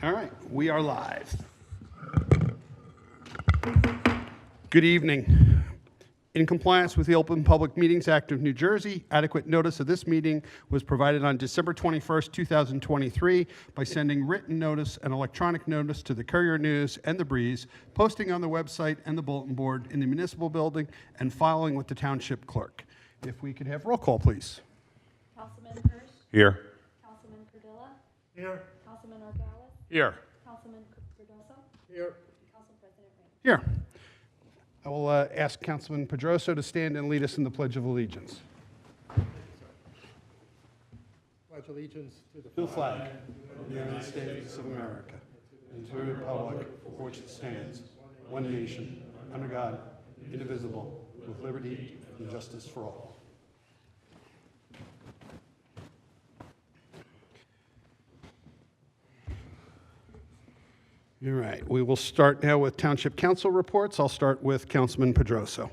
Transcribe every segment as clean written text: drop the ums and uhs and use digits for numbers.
All right, we are live. Good evening. In compliance with the Open Public Meetings Act of New Jersey, adequate notice of this meeting was provided on December 21st, 2023 by sending written notice and electronic notice to the Courier News and the Breeze, posting on the website and the bulletin board in the municipal building, and filing with the township clerk. If we could have roll call, please. Councilman Hirsch? Here. Councilman Cardilla? Here. Councilman Orgales? Here. Councilman Cardoso? Here. Council President Ring? Here. I will ask Councilman Pedroso to stand and lead us in the Pledge of Allegiance. Pledge allegiance to To the flag of the United States of America and to the republic for which it stands, one nation, under God, indivisible, with liberty and justice for all. All right, we will start now with Township Council reports. I'll start with Councilman Pedroso.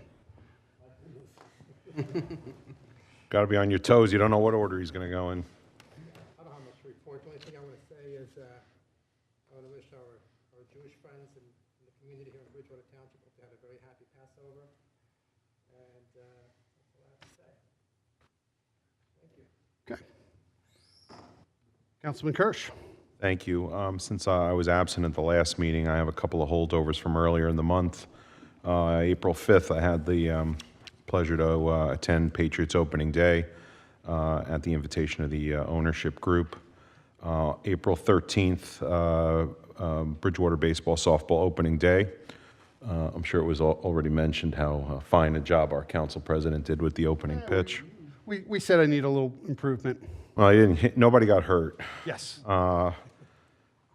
Got to be on your toes. You don't know what order he's going to go in. I don't have much to report. The only thing I want to say is I want to wish our Jewish friends in the community here in Bridgewater Township hope they had a very happy Passover. And that's all I have to say. Thank you. Okay. Councilman Kirsch. Thank you. Since I was absent at the last meeting, I have a couple of holdovers from earlier in the month. April 5th, I had the pleasure to attend Patriots opening day at the invitation of the ownership group. April 13th, Bridgewater baseball softball opening day. I'm sure it was already mentioned how fine a job our council president did with the opening pitch. We said I need a little improvement. Well, he didn't hit, nobody got hurt. Yes.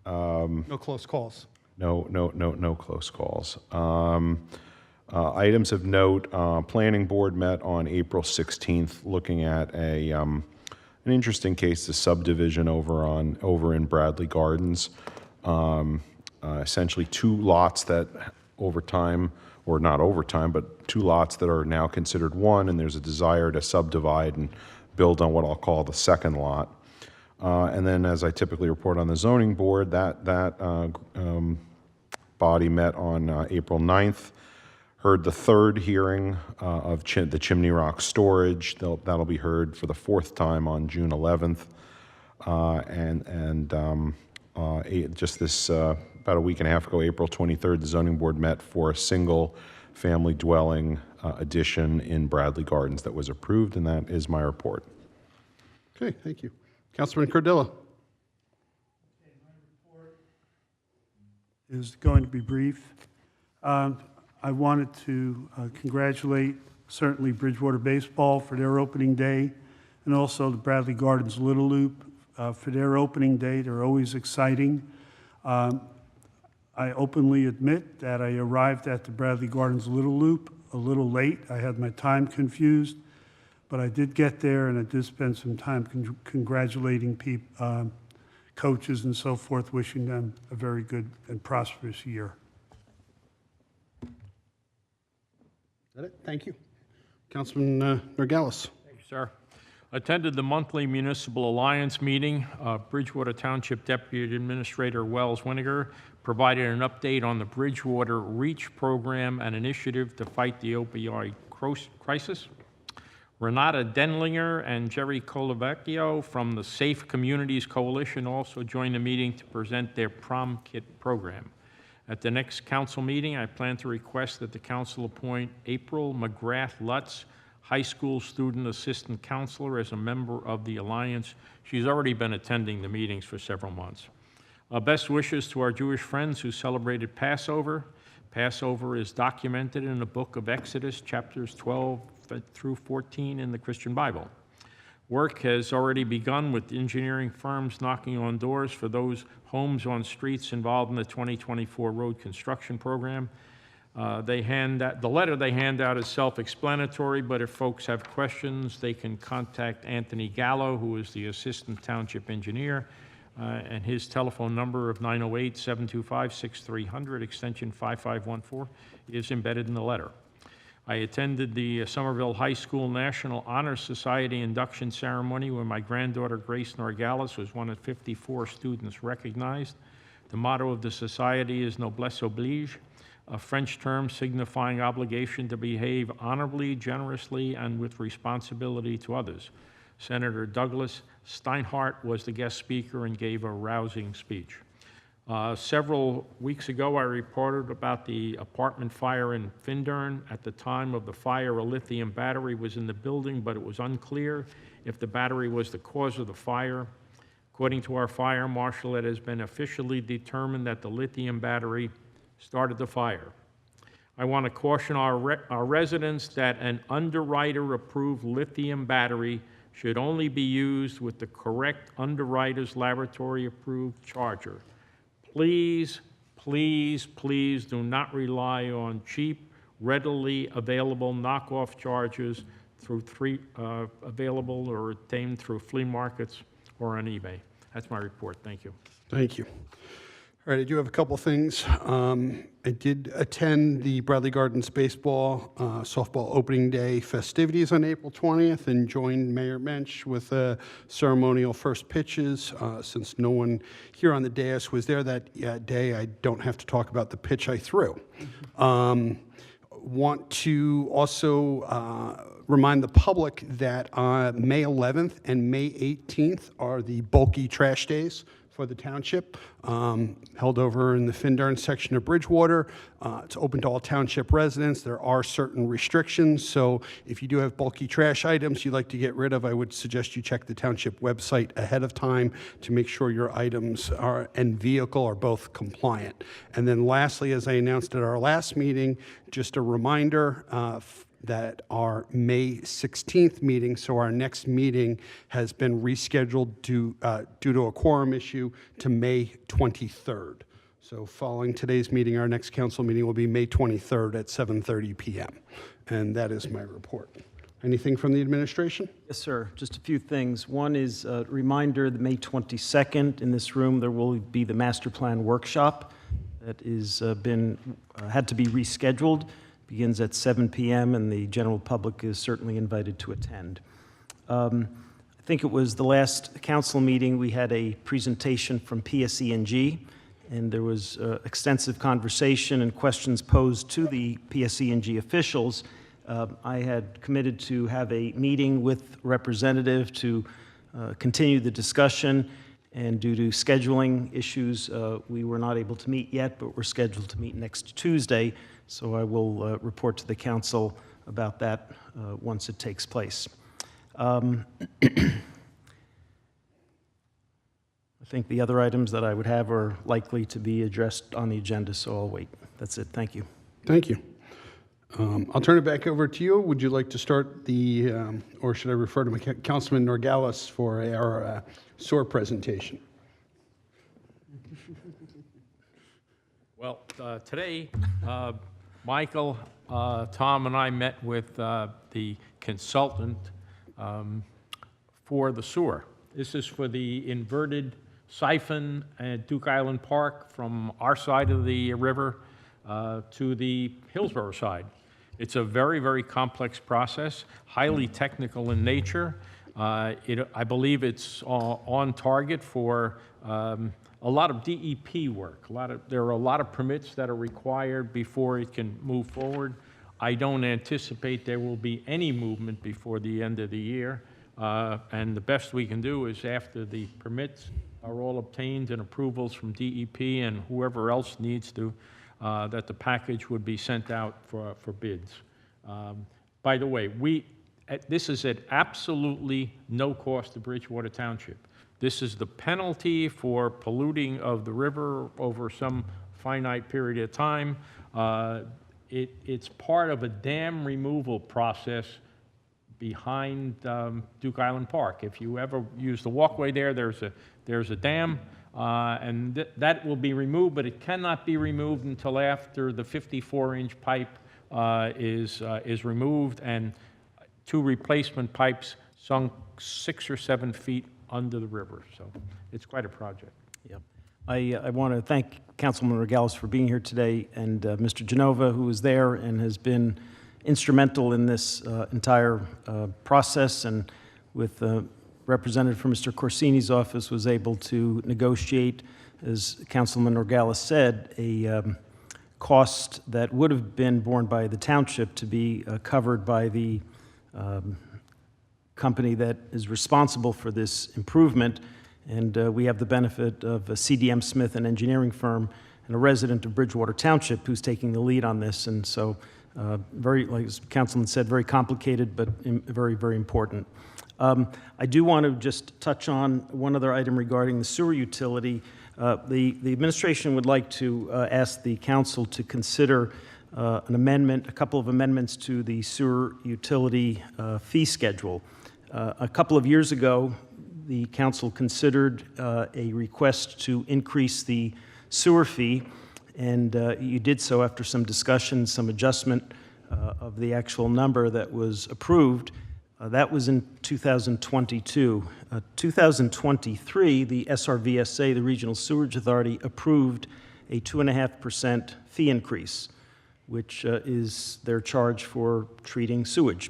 No close calls. No close calls. Items of note, Planning Board met on April 16th looking at an interesting case, the subdivision over in Bradley Gardens. Essentially two lots that over time, or not over time, but two lots that are now considered one, and there's a desire to subdivide and build on what I'll call the second lot. And then, as I typically report on the zoning board, that body met on April 9th, heard the third hearing of the Chimney Rock storage. That'll be heard for the fourth time on June 11th. Just this, about a week and a half ago, April 23rd, the zoning board met for a single family dwelling addition in Bradley Gardens that was approved, and that is my report. Okay, thank you. Councilman Cardilla. Okay, my report is going to be brief. I wanted to congratulate certainly Bridgewater Baseball for their opening day, and also the Bradley Gardens Little Loop for their opening day. They're always exciting. I openly admit that I arrived at the Bradley Gardens Little Loop a little late. I had my time confused, but I did get there, and I did spend some time congratulating coaches and so forth, wishing them a very good and prosperous year. Is that it? Thank you. Councilman Norgalis. Thank you, sir. Attended the monthly Municipal Alliance meeting. Bridgewater Township Deputy Administrator Wells Winiger provided an update on the Bridgewater REACH program and initiative to fight the opioid crisis. Renata Denlinger and Jerry Colavecchio from the Safe Communities Coalition also joined the meeting to present their prom kit program. At the next council meeting, I plan to request that the council appoint April McGrath Lutz, high school student assistant counselor, as a member of the Alliance. She's already been attending the meetings for several months. Best wishes to our Jewish friends who celebrated Passover. Passover is documented in the book of Exodus, chapters 12 through 14 in the Christian Bible. Work has already begun with engineering firms knocking on doors for those homes on streets involved in the 2024 road construction program. The letter they hand out is self-explanatory, but if folks have questions, they can contact Anthony Gallo, who is the Assistant Township Engineer, and his telephone number of 908-725-6300, extension 5514, is embedded in the letter. I attended the Somerville High School National Honor Society induction ceremony where my granddaughter Grace Norgalis was one of 54 students recognized. The motto of the society is noblesse oblige, a French term signifying obligation to behave honorably, generously, and with responsibility to others. Senator Douglas Steinhardt was the guest speaker and gave a rousing speech. Several weeks ago, I reported about the apartment fire in Findern. At the time of the fire, a lithium battery was in the building, but it was unclear if the battery was the cause of the fire. According to our fire marshal, it has been officially determined that the lithium battery started the fire. I want to caution our residents that an underwriter-approved lithium battery should only be used with the correct underwriter's laboratory-approved charger. Please, please, please do not rely on cheap, readily available knockoff chargers available or obtained through flea markets or on eBay. That's my report. Thank you. Thank you. All right, I do have a couple things. I did attend the Bradley Gardens baseball, softball opening day festivities on April 20th and joined Mayor Mensch with ceremonial first pitches. Since no one here on the dais was there that day, I don't have to talk about the pitch I threw. Want to also remind the public that May 11th and May 18th are the bulky trash days for the township, held over in the Findern section of Bridgewater. It's open to all township residents. There are certain restrictions, so if you do have bulky trash items you'd like to get rid of, I would suggest you check the township website ahead of time to make sure your items and vehicle are both compliant. And then lastly, as I announced at our last meeting, just a reminder, that our May 16th meeting, so our next meeting has been rescheduled due to a quorum issue to May 23rd. So following today's meeting, our next council meeting will be May 23rd at 7:30 p.m. And that is my report. Anything from the administration? Yes, sir. Just a few things. One is a reminder that May 22nd in this room there will be the master plan workshop that is had to be rescheduled. Begins at 7 p.m. and the general public is certainly invited to attend. I think it was the last council meeting we had a presentation from PSE&G, and there was extensive conversation and questions posed to the PSE&G officials. I had committed to have a meeting with representative to continue the discussion, and due to scheduling issues, we were not able to meet yet, but we're scheduled to meet next Tuesday. So I will report to the council about that once it takes place. I think the other items that I would have are likely to be addressed on the agenda, so I'll wait. That's it. Thank you. Thank you. I'll turn it back over to you. Would you like to start or should I refer to Councilman Norgalis for our SOAR presentation? Well, today, Michael, Tom, and I met with the consultant for the sewer. This is for the inverted siphon at Duke Island Park from our side of the river to the Hillsborough side. It's a very, very complex process, highly technical in nature. I believe it's on target for a lot of DEP work. There are a lot of permits that are required before it can move forward. I don't anticipate there will be any movement before the end of the year. And the best we can do is after the permits are all obtained and approvals from DEP and whoever else needs to, that the package would be sent out for bids. By the way, this is at absolutely no cost to Bridgewater Township. This is the penalty for polluting of the river over some finite period of time. It's part of a dam removal process behind Duke Island Park. If you ever use the walkway there, there's a dam, and that will be removed, but it cannot be removed until after the 54-inch pipe is removed and 2 replacement pipes sunk 6 or 7 feet under the river. So it's quite a project. Yep. I want to thank Councilman Regales for being here today, and Mr. Genova, who is there and has been instrumental in this entire process, and with representative from Mr. Corsini's office was able to negotiate, as Councilman Nogales said, a cost that would have been borne by the township to be covered by the company that is responsible for this improvement. And we have the benefit of a CDM Smith, an engineering firm, and a resident of Bridgewater Township who's taking the lead on this. And so, very, like the Councilman said, very complicated, but very, very important. I do want to just touch on one other item regarding the sewer utility. The administration would like to ask the council to consider an amendment, a couple of amendments to the sewer utility fee schedule. A couple of years ago, the council considered a request to increase the sewer fee, and you did so after some discussion, some adjustment of the actual number that was approved. That was in 2022. 2023, the SRVSA, the Regional Sewerage Authority, approved a 2.5% fee increase, which is their charge for treating sewage.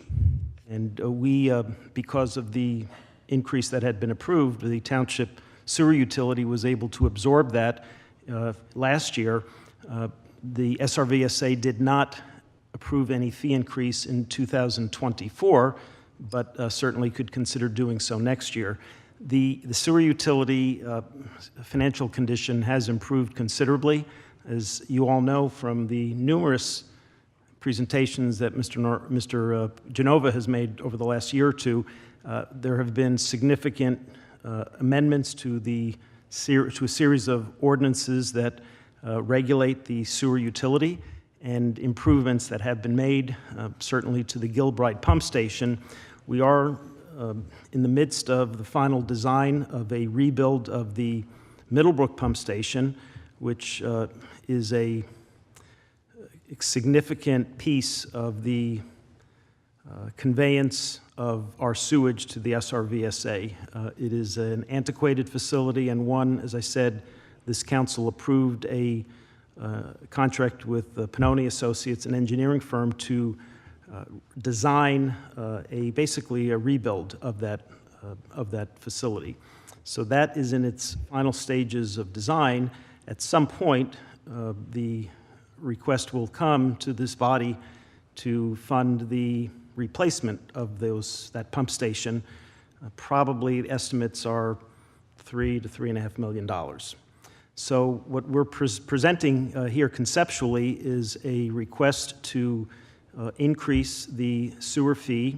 And we, because of the increase that had been approved, the township sewer utility was able to absorb that. Last year, the SRVSA did not approve any fee increase in 2024, but certainly could consider doing so next year. The sewer utility financial condition has improved considerably. As you all know from the numerous presentations that Mr. Genova has made over the last year or two, there have been significant amendments to a series of ordinances that regulate the sewer utility, and improvements that have been made, certainly to the Gilbride Pump Station. We are in the midst of the final design of a rebuild of the Middlebrook Pump Station, which is a significant piece of the conveyance of our sewage to the SRVSA. It is an antiquated facility, and one, as I said, this council approved a contract with Pannoni Associates, an engineering firm, to design basically a rebuild of that facility. So that is in its final stages of design. At some point, the request will come to this body to fund the replacement of that pump station. Probably the estimates are $3 to $3.5 million. So what we're presenting here conceptually is a request to increase the sewer fee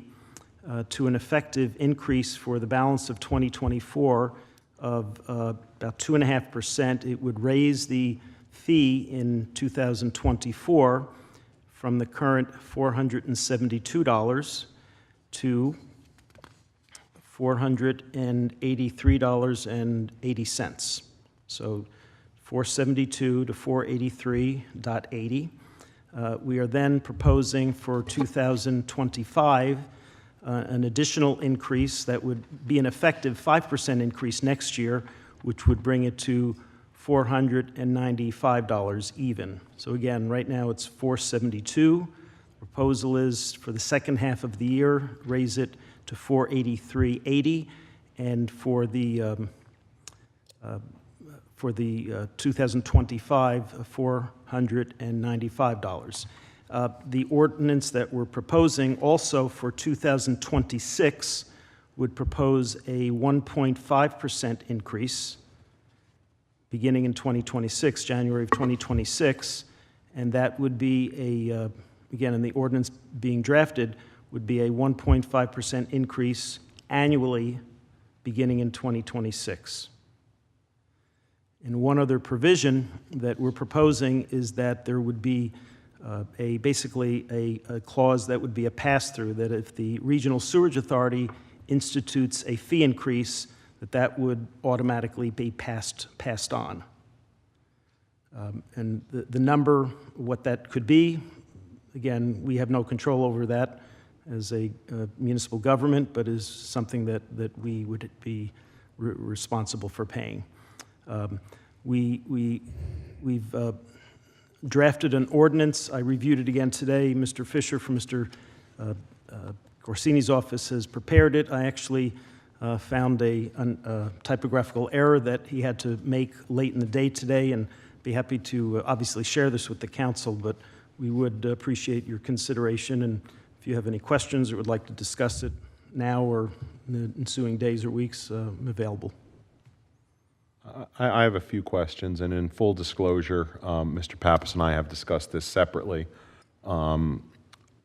to an effective increase for the balance of 2024 of about 2.5%. It would raise the fee in 2024 from the current $472 to $483.80. So 472 to 483.80. We are then proposing for 2025 an additional increase that would be an effective 5% increase next year, which would bring it to $495 even. So again, right now it's 472. Proposal is for the second half of the year, raise it to 483.80, and for the 2025, $495. The ordinance that we're proposing also for 2026 would propose a 1.5% increase beginning in 2026, January of 2026, and that would be again, in the ordinance being drafted, would be a 1.5% increase annually beginning in 2026. And one other provision that we're proposing is that there would be basically a clause that would be a pass-through, that if the Regional Sewerage Authority institutes a fee increase, that would automatically be passed on. And the number, what that could be, again, we have no control over that as a municipal government, but is something that we would be responsible for paying. We've drafted an ordinance. I reviewed it again today. Mr. Fisher from Mr. Corsini's office has prepared it. I actually found a typographical error that he had to make late in the day today, and be happy to obviously share this with the council, but we would appreciate your consideration, and if you have any questions or would like to discuss it now or in the ensuing days or weeks, I'm available. I have a few questions, and in full disclosure, Mr. Pappas and I have discussed this separately.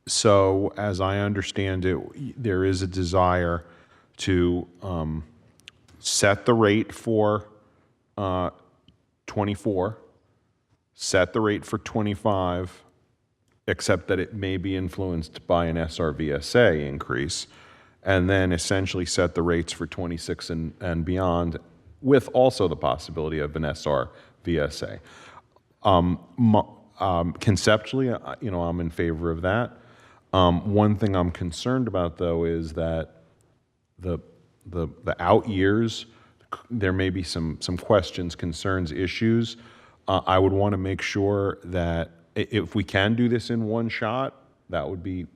So, as I understand it, there is a desire to set the rate for 24, set the rate for 25, except that it may be influenced by an SRVSA increase, and then essentially set the rates for 26 and beyond, with also the possibility of an SRVSA. Conceptually, I'm in favor of that. One thing I'm concerned about, though, is that the out years, there may be some questions, concerns, issues. I would want to make sure that if we can do this in one shot, that would be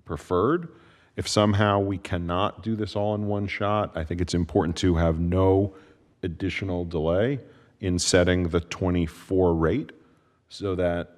preferred. If somehow we cannot do this all in one shot, I think it's important to have no additional delay in setting the 24 rate so that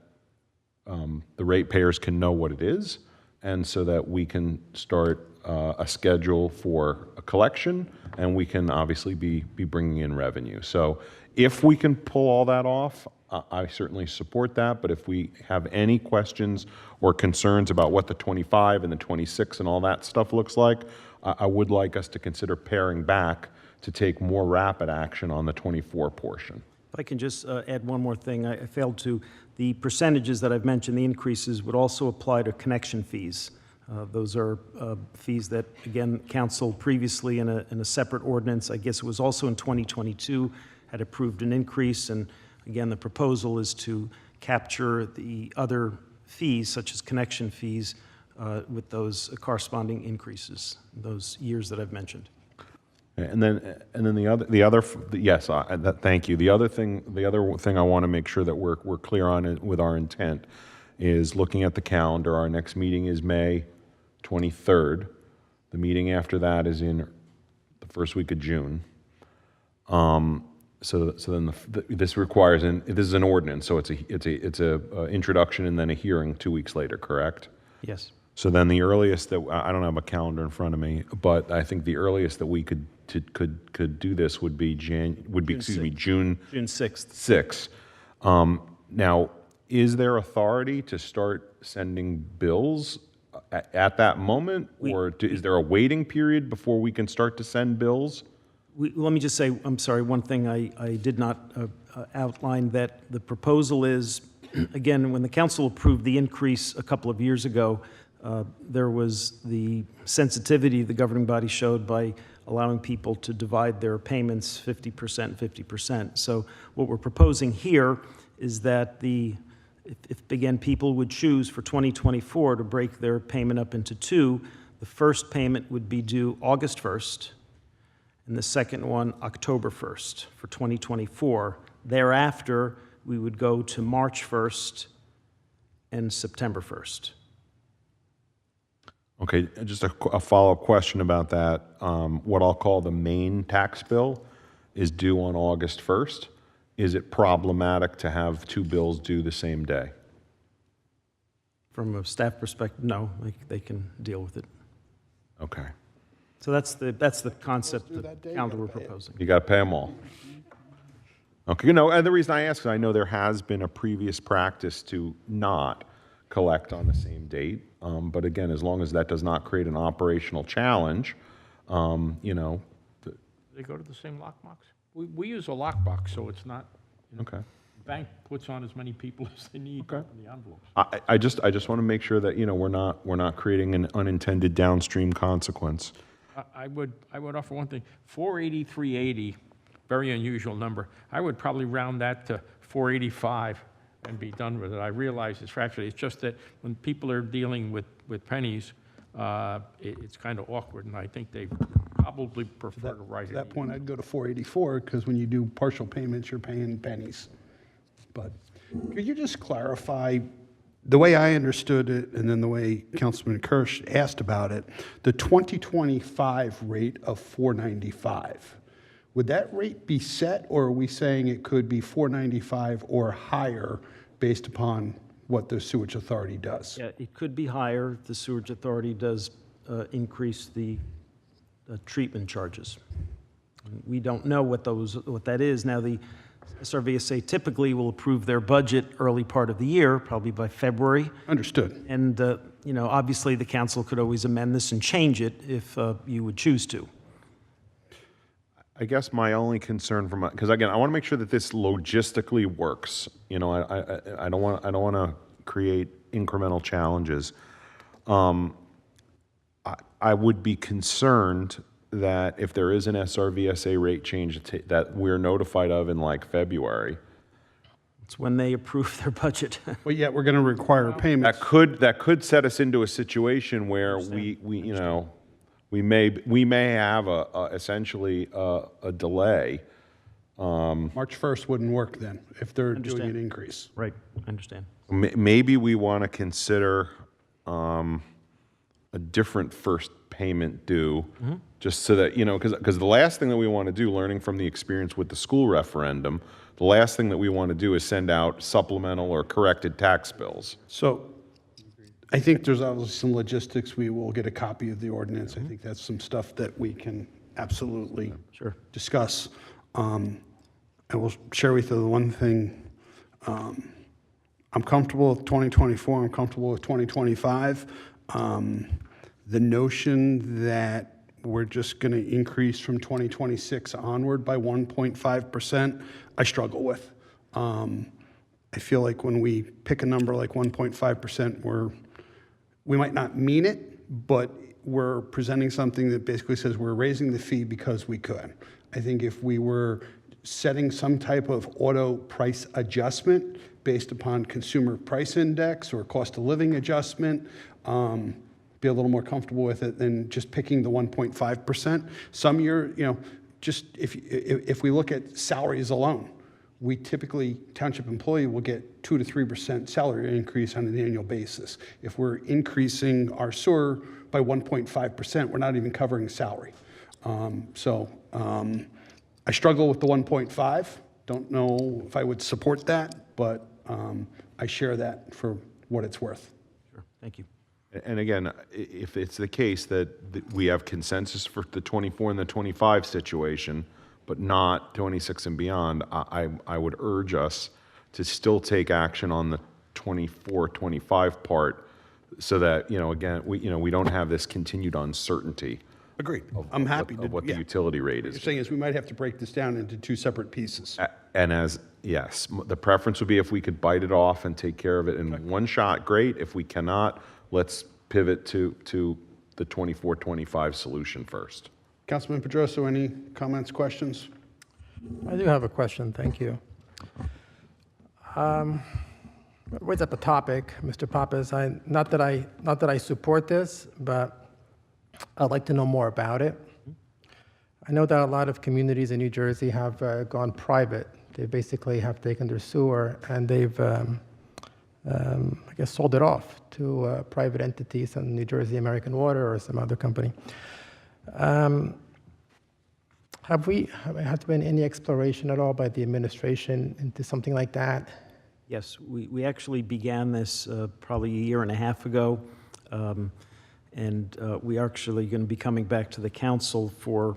the ratepayers can know what it is, and so that we can start a schedule for a collection, and we can obviously be bringing in revenue. So if we can pull all that off, I certainly support that, but if we have any questions or concerns about what the 25 and the 26 and all that stuff looks like, I would like us to consider paring back to take more rapid action on the 24 portion. If I can just add one more thing, I failed to. The percentages that I've mentioned, the increases, would also apply to connection fees. Those are fees that, again, council previously in a separate ordinance, I guess it was also in 2022, had approved an increase. And again, the proposal is to capture the other fees, such as connection fees, with those corresponding increases, those years that I've mentioned. And then yes, thank you. The other thing I want to make sure that we're clear on with our intent is looking at the calendar. Our next meeting is May 23rd. The meeting after that is in the first week of June. So then this requires, and this is an ordinance, so it's a introduction and then a hearing 2 weeks later, correct? Yes. So then the earliest that, I don't have a calendar in front of me, but I think the earliest that we could do this would be June 6th. Now, is there authority to start sending bills at that moment, or is there a waiting period before we can start to send bills? Let me just say, I'm sorry, one thing I did not outline, that the proposal is, again, when the council approved the increase a couple of years ago, there was the sensitivity the governing body showed by allowing people to divide their payments 50%, 50%. So what we're proposing here is that if again, people would choose for 2024 to break their payment up into two, the first payment would be due August 1st, and the second one October 1st for 2024. Thereafter, we would go to March 1st and September 1st. Okay, just a follow-up question about that. What I'll call the main tax bill is due on August 1st. Is it problematic to have two bills due the same day? From a staff perspective, no, they can deal with it. Okay. So that's the concept, the calendar we're proposing. You got to pay them all. Okay, and the reason I ask is I know there has been a previous practice to not collect on the same date. But again, as long as that does not create an operational challenge, They go to the same lockbox? We use a lockbox, so it's not, Okay. the bank puts on as many people as they need Okay. in the envelopes. I just want to make sure that, we're not creating an unintended downstream consequence. I would offer one thing, 48380, very unusual number. I would probably round that to 485 and be done with it. I realize it's fractured. It's just that when people are dealing with pennies, it's kind of awkward, and I think they probably prefer to write it. At that point, I'd go to 484, because when you do partial payments, you're paying pennies. But could you just clarify the way I understood it, and then the way Councilman Kirsch asked about it, the 2025 rate of $4.95, would that rate be set, or are we saying it could be $4.95 or higher based upon what the sewage authority does? Yeah, it could be higher. The Sewerage Authority does increase the treatment charges. We don't know what that is. Now, the SRVSA typically will approve their budget early part of the year, probably by February. Understood. And, obviously, the council could always amend this and change it if you would choose to. I guess my only concern because again, I want to make sure that this logistically works. I don't want to create incremental challenges. I would be concerned that if there is an SRVSA rate change that we're notified of in like February, It's when they approve their budget. But yet we're going to require payments. that could set us into a situation where we may have essentially a delay. March 1st wouldn't work then, if they're doing Understand. an increase. Right, I understand. Maybe we want to consider a different first payment due, just so that, because the last thing that we want to do, learning from the experience with the school referendum, the last thing that we want to do is send out supplemental or corrected tax bills. So I think there's obviously some logistics. We will get a copy of the ordinance. I think that's some stuff that we can absolutely Sure. discuss. I will share with you the one thing. I'm comfortable with 2024. I'm comfortable with 2025. The notion that we're just going to increase from 2026 onward by 1.5%, I struggle with. I feel like when we pick a number like 1.5%, we might not mean it, but we're presenting something that basically says we're raising the fee because we could. I think if we were setting some type of auto price adjustment based upon consumer price index or cost of living adjustment, be a little more comfortable with it than just picking the 1.5%. Some year, just if we look at salaries alone, we typically, township employee will get 2 to 3% salary increase on an annual basis. If we're increasing our sewer by 1.5%, we're not even covering salary. I struggle with the 1.5. Don't know if I would support that, but I share that for what it's worth. Sure, thank you. And again, if it's the case that we have consensus for the 24 and the 25 situation, but not 26 and beyond, I would urge us to still take action on the 24, 25 part so that, again, we don't have this continued uncertainty. Agreed. I'm happy to. Of what the yeah. utility rate What is. you're saying is we might have to break this down into two separate pieces. And yes, the preference would be if we could bite it off and take care of it in one shot, great. If we cannot, let's pivot to the 24, 25 solution first. Councilman Pedroso, any comments, questions? I do have a question, thank you. Right at the topic, Mr. Pappas, not that I support this, but I'd like to know more about it. I know that a lot of communities in New Jersey have gone private. They basically have taken their sewer and they've, sold it off to private entities, some New Jersey American Water or some other company. Have there been any exploration at all by the administration into something like that? Yes, we actually began this probably a year and a half ago, and we are actually going to be coming back to the council for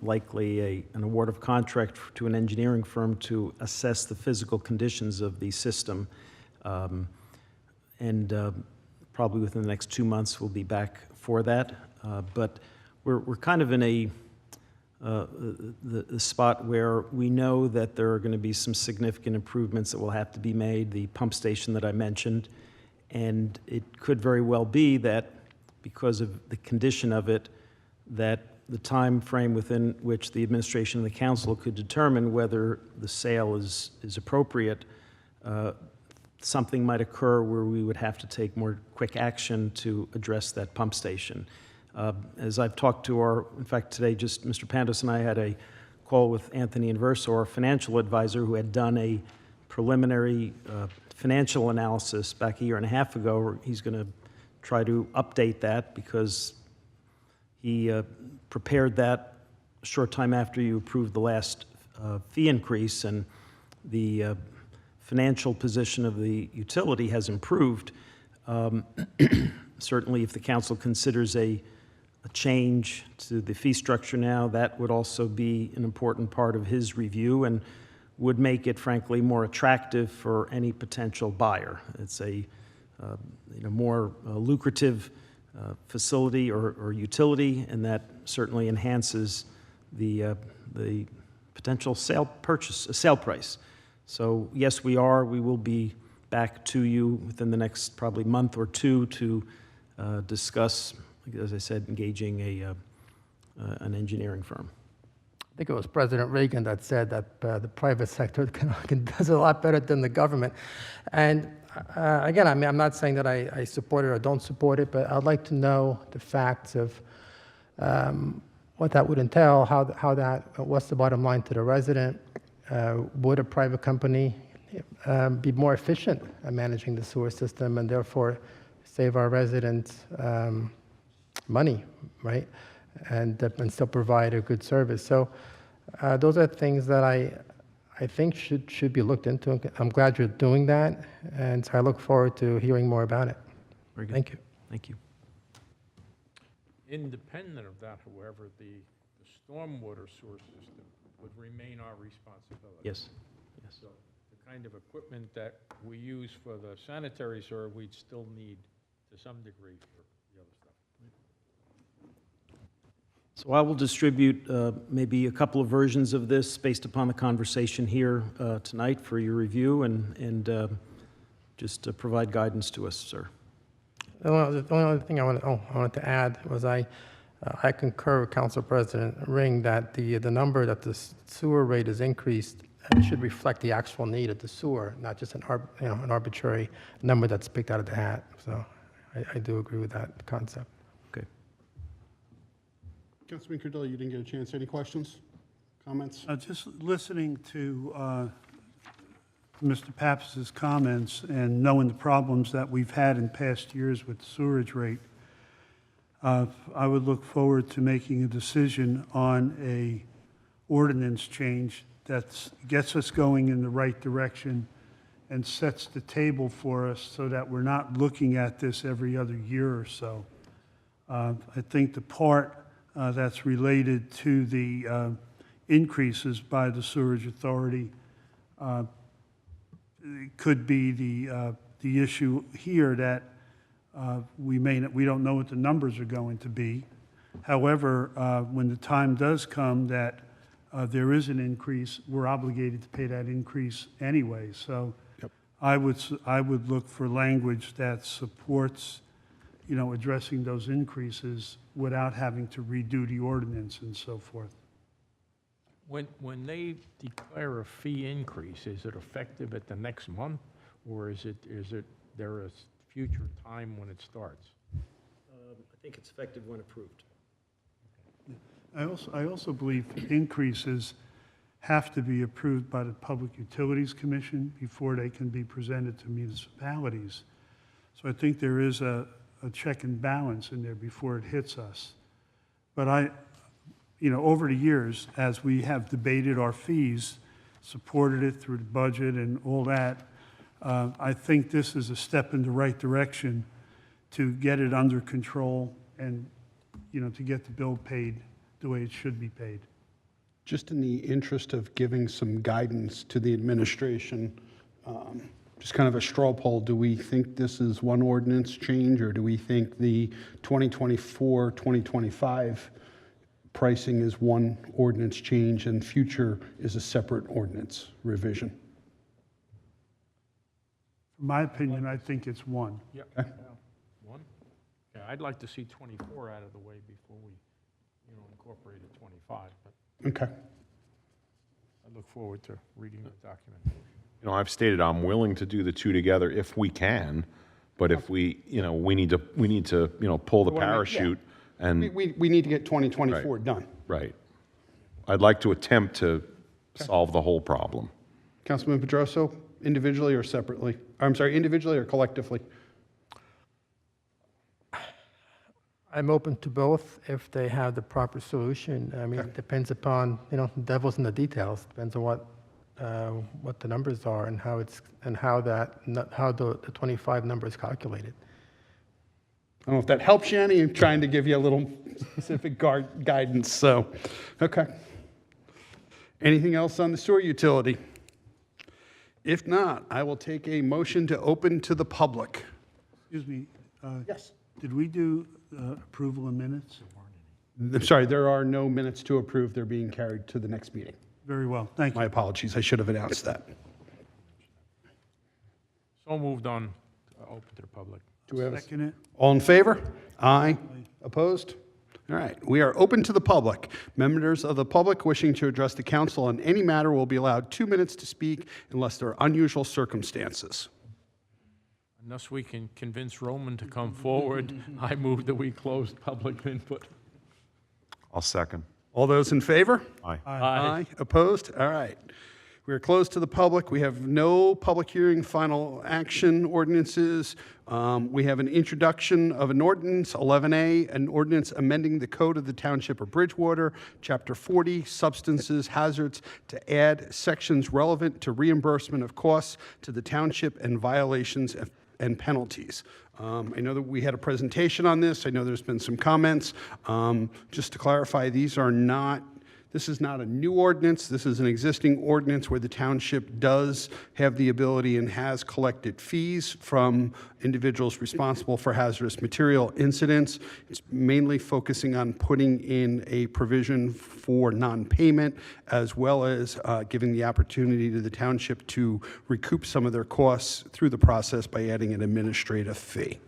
likely an award of contract to an engineering firm to assess the physical conditions of the system. Probably within the next 2 months, we'll be back for that. But we're kind of in the spot where we know that there are going to be some significant improvements that will have to be made, the pump station that I mentioned, and it could very well be that because of the condition of it, that the time frame within which the administration and the council could determine whether the sale is appropriate, something might occur where we would have to take more quick action to address that pump station. As I've talked to in fact today, just Mr. Pandos and I had a call with Anthony Inverso, our financial advisor, who had done a preliminary financial analysis back a year and a half ago. He's going to try to update that because he prepared that a short time after you approved the last fee increase, and the financial position of the utility has improved. Certainly, if the council considers a change to the fee structure now, that would also be an important part of his review and would make it, frankly, more attractive for any potential buyer. It's a more lucrative facility or utility, and that certainly enhances the potential sale price. So yes, we will be back to you within the next probably month or two to discuss, as I said, engaging an engineering firm. I think it was President Reagan that said that the private sector does a lot better than the government. And again, I mean, I'm not saying that I support it or don't support it, but I'd like to know the facts of what that would entail, what's the bottom line to the resident? Would a private company be more efficient at managing the sewer system and therefore save our residents money, right? And still provide a good service. So those are things that I think should be looked into. I'm glad you're doing that, and so I look forward to hearing more about it. Very good. Thank you. Thank you. Independent of that, however, the stormwater sewer system would remain our responsibility. Yes. Yes. So the kind of equipment that we use for the sanitary sewer, we'd still need to some degree for the other stuff. So I will distribute maybe a couple of versions of this based upon the conversation here tonight for your review and just provide guidance to us, sir. The only other thing I wanted to add was I concur with Council President Ring that the number that the sewer rate is increased should reflect the actual need of the sewer, not just an arbitrary number that's picked out of the hat. So I do agree with that concept. Okay. Councilman Cardillo, you didn't get a chance. Any questions, comments? Just listening to Mr. Pappas' comments and knowing the problems that we've had in past years with the sewerage rate, I would look forward to making a decision on a ordinance change that gets us going in the right direction and sets the table for us so that we're not looking at this every other year or so. I think the part that's related to the increases by the sewerage authority could be the issue here that we don't know what the numbers are going to be. However, when the time does come that there is an increase, we're obligated to pay that increase anyway. So Yep. I would look for language that supports, addressing those increases without having to redo the ordinance and so forth. When they declare a fee increase, is it effective at the next month, or is there a future time when it starts? I think it's effective when approved. I also believe increases have to be approved by the Public Utilities Commission before they can be presented to municipalities. So I think there is a check and balance in there before it hits us. But over the years, as we have debated our fees, supported it through the budget and all that, I think this is a step in the right direction to get it under control and, to get the bill paid the way it should be paid. Just in the interest of giving some guidance to the administration, just kind of a straw poll, do we think this is one ordinance change, or do we think the 2024, 2025 pricing is one ordinance change and future is a separate ordinance revision? In my opinion, I think it's one. Yeah. One? Yeah, I'd like to see 24 out of the way before we, incorporated 25, but Okay. I look forward to reading the document. I've stated I'm willing to do the two together if we can, but if we need to, pull the We wanna make- yeah. parachute and, We need to get 2024 done. right. I'd like to attempt to solve the whole problem. Councilman Pedroso, individually or separately? I'm sorry, individually or collectively? I'm open to both if they have the proper solution. I mean, it depends upon, the devil's in the details. Depends on what the numbers are and how the 25 number is calculated. I don't know if that helps you any. I'm trying to give you a little specific guidance, so, okay. Anything else on the sewer utility? If not, I will take a motion to open to the public. Excuse me. Yes. Did we do approval of minutes? I'm sorry, there are no minutes to approve. They're being carried to the next meeting. Very well, thank My you. apologies. I should have announced that. So moved on, open to the public. Do we have a Second it? All in favor? Aye. Opposed? All right, we are open to the public. Members of the public wishing to address the council on any matter will be allowed 2 minutes to speak unless there are unusual circumstances. Unless we can convince Roman to come forward, I move that we close public input. I'll second. All those in favor? Aye. Aye. Opposed? All right. We are closed to the public. We have no public hearing, final action ordinances. We have an introduction of an ordinance, 11A, an ordinance amending the code of the Township of Bridgewater, Chapter 40, Substances, Hazards, to add sections relevant to reimbursement of costs to the township and violations and penalties. I know that we had a presentation on this. I know there's been some comments. Just to clarify, this is not a new ordinance. This is an existing ordinance where the township does have the ability and has collected fees from individuals responsible for hazardous material incidents. It's mainly focusing on putting in a provision for non-payment, as well as giving the opportunity to the township to recoup some of their costs through the process by adding an administrative fee.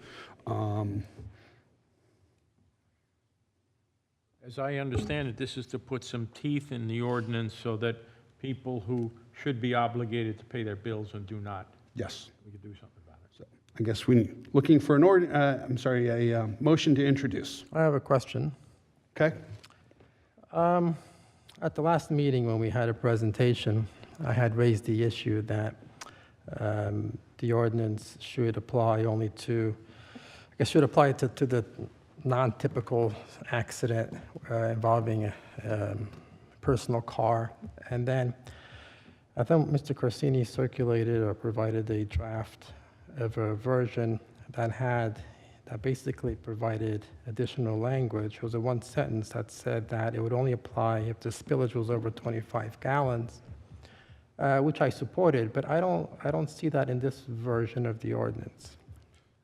As I understand it, this is to put some teeth in the ordinance so that people who should be obligated to pay their bills and do not, Yes. we could do something about it. So I guess looking for a motion to introduce. I have a question. Okay? At the last meeting when we had a presentation, I had raised the issue that the ordinance should apply only to, should apply to the non-typical accident involving a personal car. And then I think Mr. Corsini circulated or provided a draft of a version that basically provided additional language. It was a one sentence that said that it would only apply if the spillage was over 25 gallons, which I supported, but I don't see that in this version of the ordinance.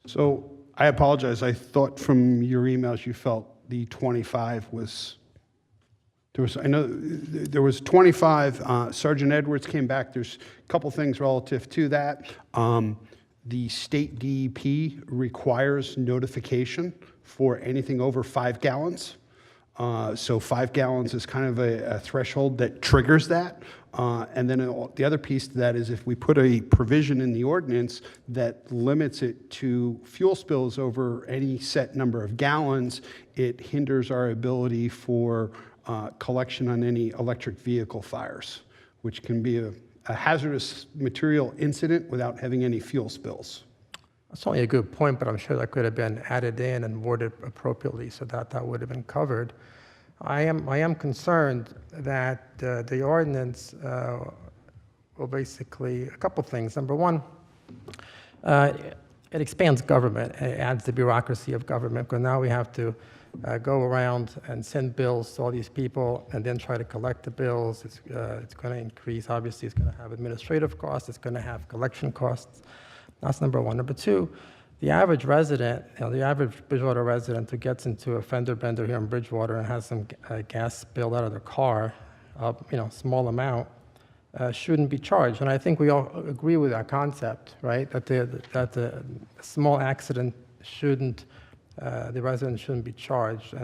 So I apologize. I thought from your emails you felt the 25 was, I know there was 25. Sergeant Edwards came back. There's a couple things relative to that. The state DEP requires notification for anything over 5 gallons. So 5 gallons is kind of a threshold that triggers that. And then the other piece to that is if we put a provision in the ordinance that limits it to fuel spills over any set number of gallons, it hinders our ability for collection on any electric vehicle fires, which can be a hazardous material incident without having any fuel spills. That's only a good point, but I'm sure that could have been added in and worded appropriately so that would have been covered. I am concerned that the ordinance will basically, a couple things. Number one, it expands government. It adds the bureaucracy of government, because now we have to go around and send bills to all these people and then try to collect the bills. It's going to increase, obviously, it's going to have administrative costs, it's going to have collection costs. That's number one. Number two, the average resident, the average Bridgewater resident who gets into a fender bender here in Bridgewater and has some gas spilled out of their car, small amount, shouldn't be charged. And I think we all agree with that concept, right? That the small accident shouldn't, the resident shouldn't be charged.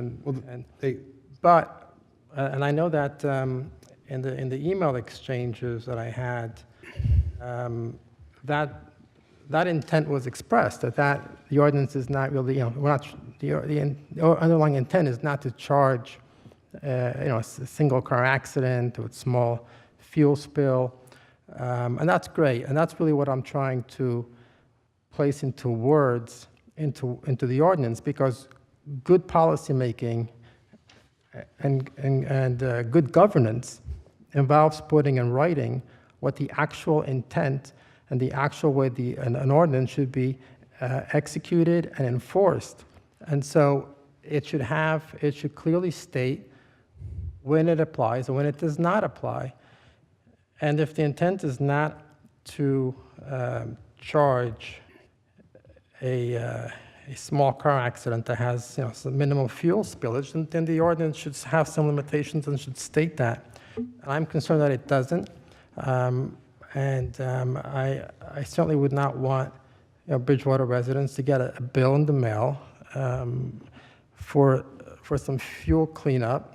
But I know that in the email exchanges that I had, that intent was expressed, that the ordinance is not really, the underlying intent is not to charge, a single car accident or a small fuel spill. And that's great, and that's really what I'm trying to place into words, into the ordinance, because good policymaking and good governance involves putting in writing what the actual intent and the actual way an ordinance should be executed and enforced. And so it should clearly state when it applies and when it does not apply. And if the intent is not to charge a small car accident that has some minimal fuel spillage, then the ordinance should have some limitations and should state that. And I'm concerned that it doesn't. I certainly would not want Bridgewater residents to get a bill in the mail for some fuel cleanup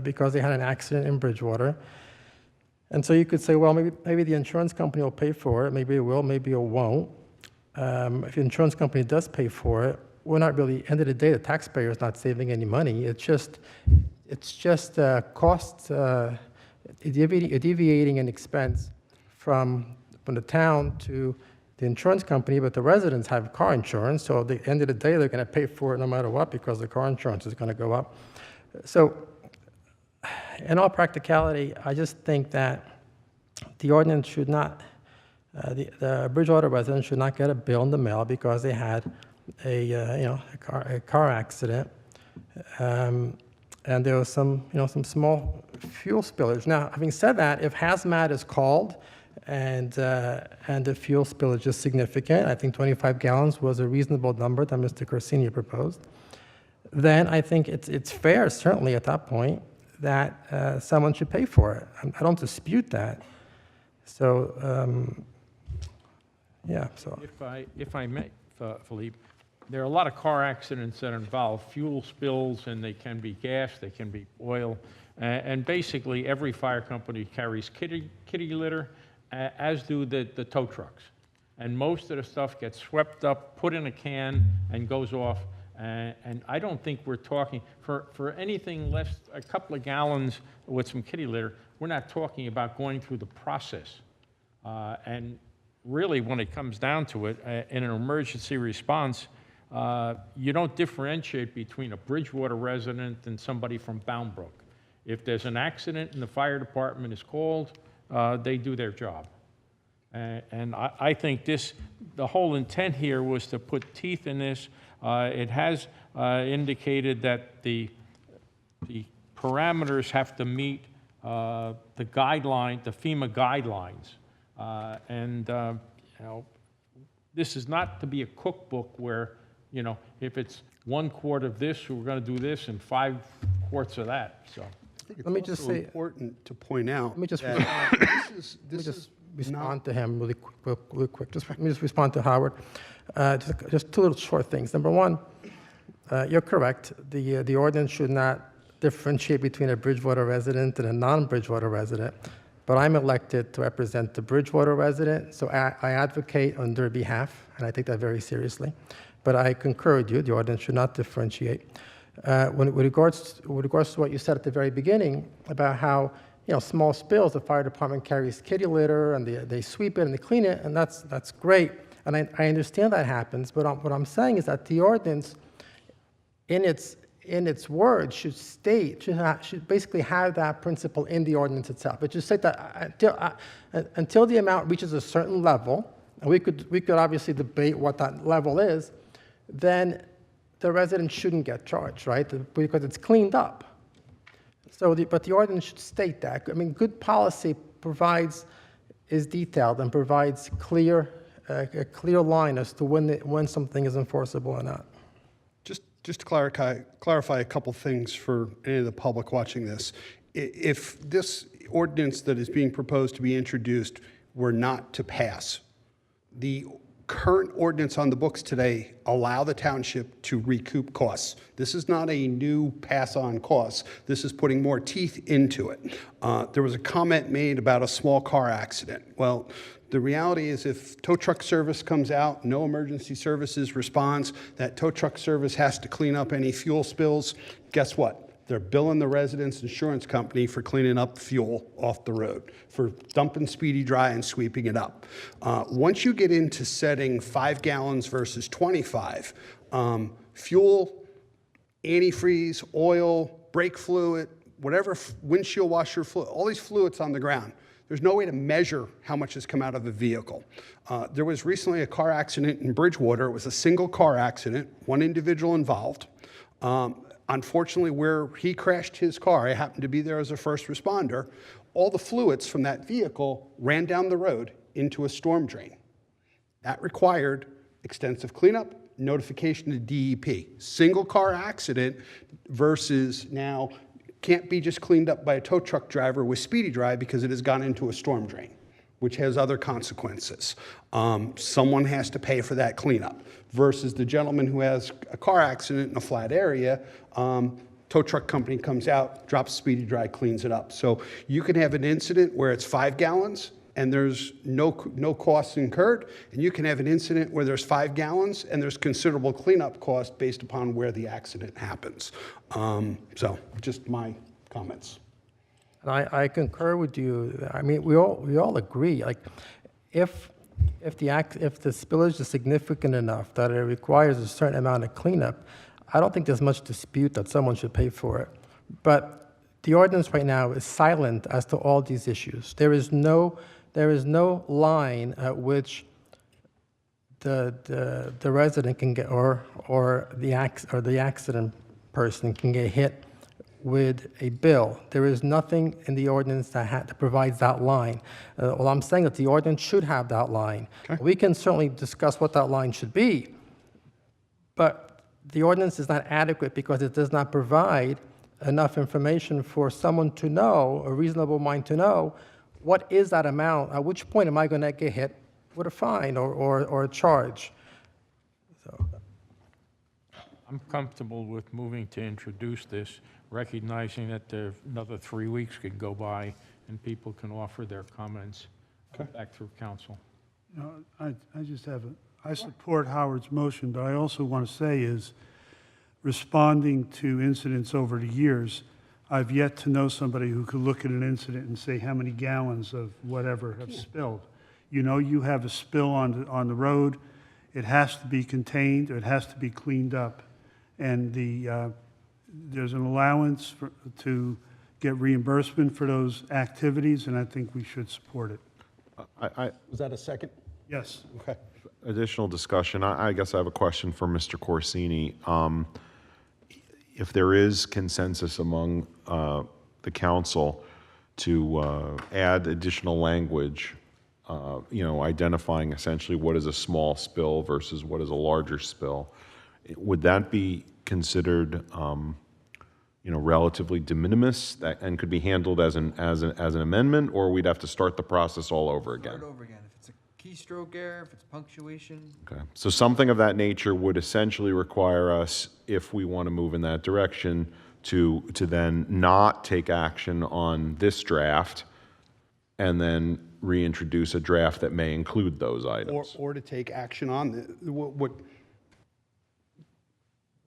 because they had an accident in Bridgewater. And so you could say, well, maybe the insurance company will pay for it. Maybe it will, maybe it won't. If the insurance company does pay for it, we're not really, end of the day, the taxpayer is not saving any money. It's just cost, deviating an expense from the town to the insurance company, but the residents have car insurance, so at the end of the day, they're going to pay for it no matter what because the car insurance is going to go up. So in all practicality, I just think that the ordinance should not, the Bridgewater residents should not get a bill in the mail because they had a car accident, and there was some small fuel spillage. Now, having said that, if hazmat is called and the fuel spillage is significant, I think 25 gallons was a reasonable number that Mr. Corsini proposed, then I think it's fair, certainly at that point, that someone should pay for it. I don't dispute that. So, yeah, so. If I may, Philippe, there are a lot of car accidents that involve fuel spills, and they can be gas, they can be oil, and basically every fire company carries kitty litter, as do the tow trucks. And most of the stuff gets swept up, put in a can, and goes off. And I don't think we're talking, for anything less, a couple of gallons with some kitty litter, we're not talking about going through the process. And really, when it comes down to it, in an emergency response, you don't differentiate between a Bridgewater resident and somebody from Boundbrook. If there's an accident and the fire department is called, they do their job. And I think the whole intent here was to put teeth in this. It has indicated that the parameters have to meet the FEMA guidelines. This is not to be a cookbook where, if it's 1 quart of this, we're going to do this, and 5 quarts of that. So Let me just say, important to point out. Let me just that this is respond to him really quick. Let me just respond to Howard. Just 2 little short things. Number one, you're correct. The ordinance should not differentiate between a Bridgewater resident and a non-Bridgewater resident. But I'm elected to represent the Bridgewater resident, so I advocate on their behalf, and I take that very seriously. But I concur with you, the ordinance should not differentiate. With regards to what you said at the very beginning about how, small spills, the fire department carries kitty litter, and they sweep it and they clean it, and that's great. And I understand that happens, but what I'm saying is that the ordinance, in its words, should basically have that principle in the ordinance itself. It should say that until the amount reaches a certain level, and we could obviously debate what that level is, then the resident shouldn't get charged, right? Because it's cleaned up. But the ordinance should state that. I mean, good policy is detailed and provides a clear line as to when something is enforceable or not. Just to clarify a couple things for any of the public watching this. If this ordinance that is being proposed to be introduced were not to pass, the current ordinance on the books today allow the township to recoup costs. This is not a new pass-on cost. This is putting more teeth into it. There was a comment made about a small car accident. Well, the reality is if tow truck service comes out, no emergency services responds, that tow truck service has to clean up any fuel spills. Guess what? they're billing the resident's insurance company for cleaning up fuel off the road, for dumping Speedy Dry and sweeping it up. Once you get into setting 5 gallons versus 25, fuel, antifreeze, oil, brake fluid, whatever windshield washer fluid, all these fluids on the ground, there's no way to measure how much has come out of a vehicle. There was recently a car accident in Bridgewater. It was a single car accident, one individual involved. Unfortunately, where he crashed his car, I happened to be there as a first responder, all the fluids from that vehicle ran down the road into a storm drain. That required extensive cleanup, notification to DEP. Single car accident versus now can't be just cleaned up by a tow truck driver with Speedy Dry because it has gone into a storm drain, which has other consequences. Someone has to pay for that cleanup versus the gentleman who has a car accident in a flat area. Tow truck company comes out, drops Speedy Dry, cleans it up. So you can have an incident where it's 5 gallons and there's no costs incurred, and you can have an incident where there's 5 gallons and there's considerable cleanup cost based upon where the accident happens. So just my comments. And I concur with you. I mean, we all agree. Like, if the spillage is significant enough that it requires a certain amount of cleanup, I don't think there's much dispute that someone should pay for it. But the ordinance right now is silent as to all these issues. There is no line at which the resident can get, or the accident person can get hit with a bill. There is nothing in the ordinance that provides that line. Well, I'm saying that the ordinance should have that line. Okay. We can certainly discuss what that line should be, but the ordinance is not adequate because it does not provide enough information for someone to know, a reasonable mind to know, what is that amount? At which point am I going to get hit with a fine or a charge? So, I'm comfortable with moving to introduce this, recognizing that another 3 weeks could go by and people can offer their comments back through council. No, I just have I support Howard's motion, but I also want to say is, responding to incidents over the years, I've yet to know somebody who could look at an incident and say how many gallons of whatever have spilled. You know, you have a spill on the road, it has to be contained, it has to be cleaned up, and there's an allowance to get reimbursement for those activities, and I think we should support it. Was that a second? Yes. Okay. Additional discussion. I guess I have a question for Mr. Corsini. If there is consensus among the council to add additional language, identifying essentially what is a small spill versus what is a larger spill, would that be considered, relatively de minimis and could be handled as an amendment, or we'd have to start the process all over again? Start over again. If it's a keystroke error, if it's punctuation, Okay, so something of that nature would essentially require us, if we want to move in that direction, to then not take action on this draft and then reintroduce a draft that may include those items. Or to take action on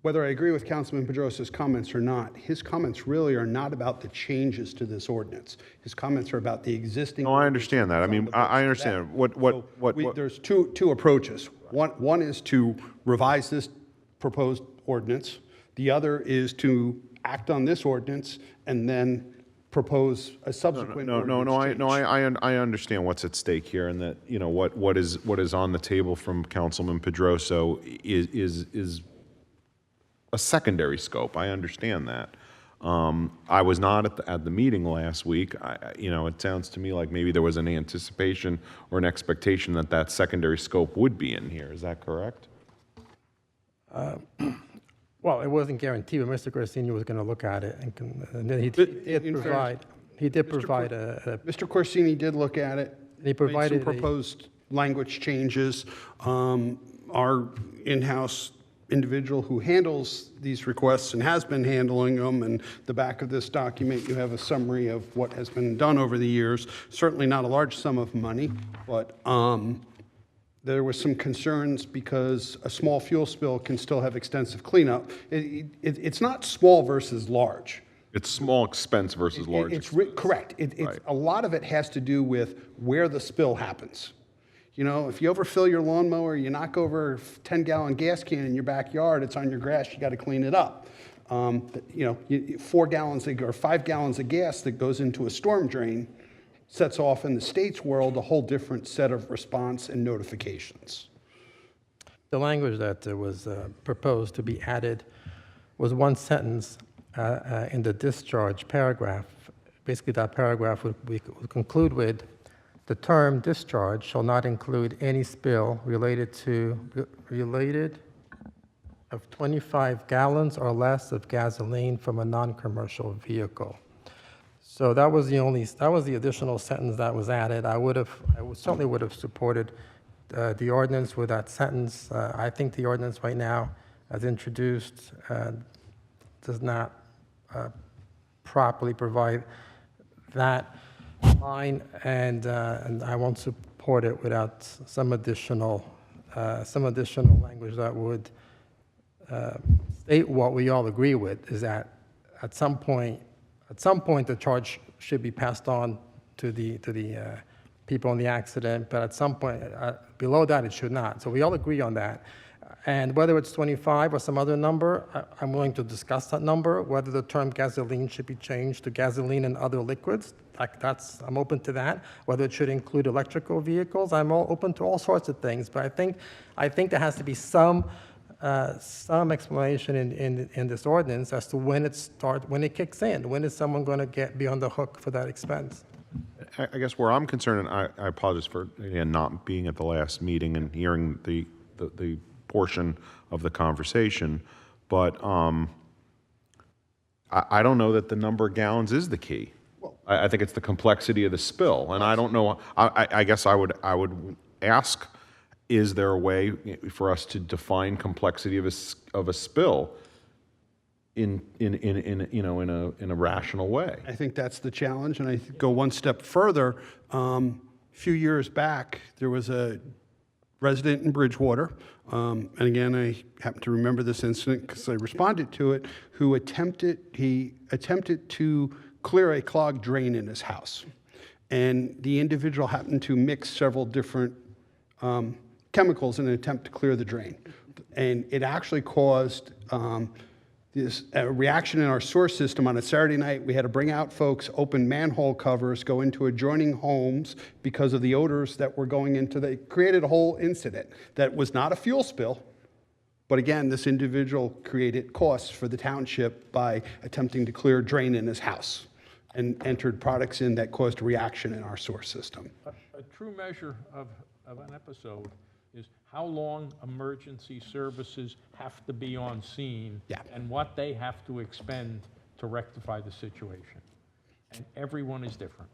whether I agree with Councilman Pedrosa's comments or not, his comments really are not about the changes to this ordinance. His comments are about the existing. No, I understand that. I mean, I understand. There's two approaches. One is to revise this proposed ordinance. The other is to act on this ordinance and then propose a subsequent ordinance change. I understand what's at stake here, and that, what is on the table from Councilman Pedroso is a secondary scope. I understand that. I was not at the meeting last week. It sounds to me like maybe there was an anticipation or an expectation that secondary scope would be in here. Is that correct? well, it wasn't guaranteed, but Mr. Corsini was going to look at it, and then he did provide a Mr. Corsini did look at it. He provided made some proposed language changes. Our in-house individual who handles these requests and has been handling them, and the back of this document, you have a summary of what has been done over the years. Certainly not a large sum of money, but there was some concerns because a small fuel spill can still have extensive cleanup. It's not small versus large. It's small expense versus large It's expense. correct. It's Right. a lot of it has to do with where the spill happens. You know, if you overfill your lawnmower, you knock over a 10-gallon gas can in your backyard, it's on your grass, you got to clean it up. You know, 4 gallons or 5 gallons of gas that goes into a storm drain sets off in the state's world a whole different set of response and notifications. The language that was proposed to be added was one sentence in the discharge paragraph. Basically, that paragraph would conclude with, the term discharge shall not include any spill related of 25 gallons or less of gasoline from a non-commercial vehicle. So that was the additional sentence that was added. I certainly would have supported the ordinance with that sentence. I think the ordinance right now, as introduced, does not properly provide that line, and I won't support it without some additional language that would state what we all agree with, is that at some point the charge should be passed on to the people in the accident, but at some point below that it should not. So we all agree on that. And whether it's 25 or some other number, I'm willing to discuss that number. Whether the term gasoline should be changed to gasoline and other liquids, I'm open to that. Whether it should include electrical vehicles, I'm all open to all sorts of things. But I think there has to be some explanation in this ordinance as to when it kicks in. When is someone going to be on the hook for that expense? I guess where I'm concerned, and I apologize for, again, not being at the last meeting and hearing the portion of the conversation, but I don't know that the number of gallons is the key. I think it's the complexity of the spill, and I don't know. I guess I would ask: is there a way for us to define complexity of a spill in a rational way? I think that's the challenge, and I go one step further. A few years back, there was a resident in Bridgewater, and again, I happen to remember this incident because I responded to it, who attempted to clear a clogged drain in his house. And the individual happened to mix several different chemicals in an attempt to clear the drain. And it actually caused this reaction in our sewer system. On a Saturday night, we had to bring out folks, open manhole covers, go into adjoining homes because of the odors that were going into the, created a whole incident that was not a fuel spill. But again, this individual created costs for the township by attempting to clear a drain in his house and entered products in that caused a reaction in our sewer system. A true measure of an episode is how long emergency services have to be on scene. Yeah. And what they have to expend to rectify the situation. And everyone is different.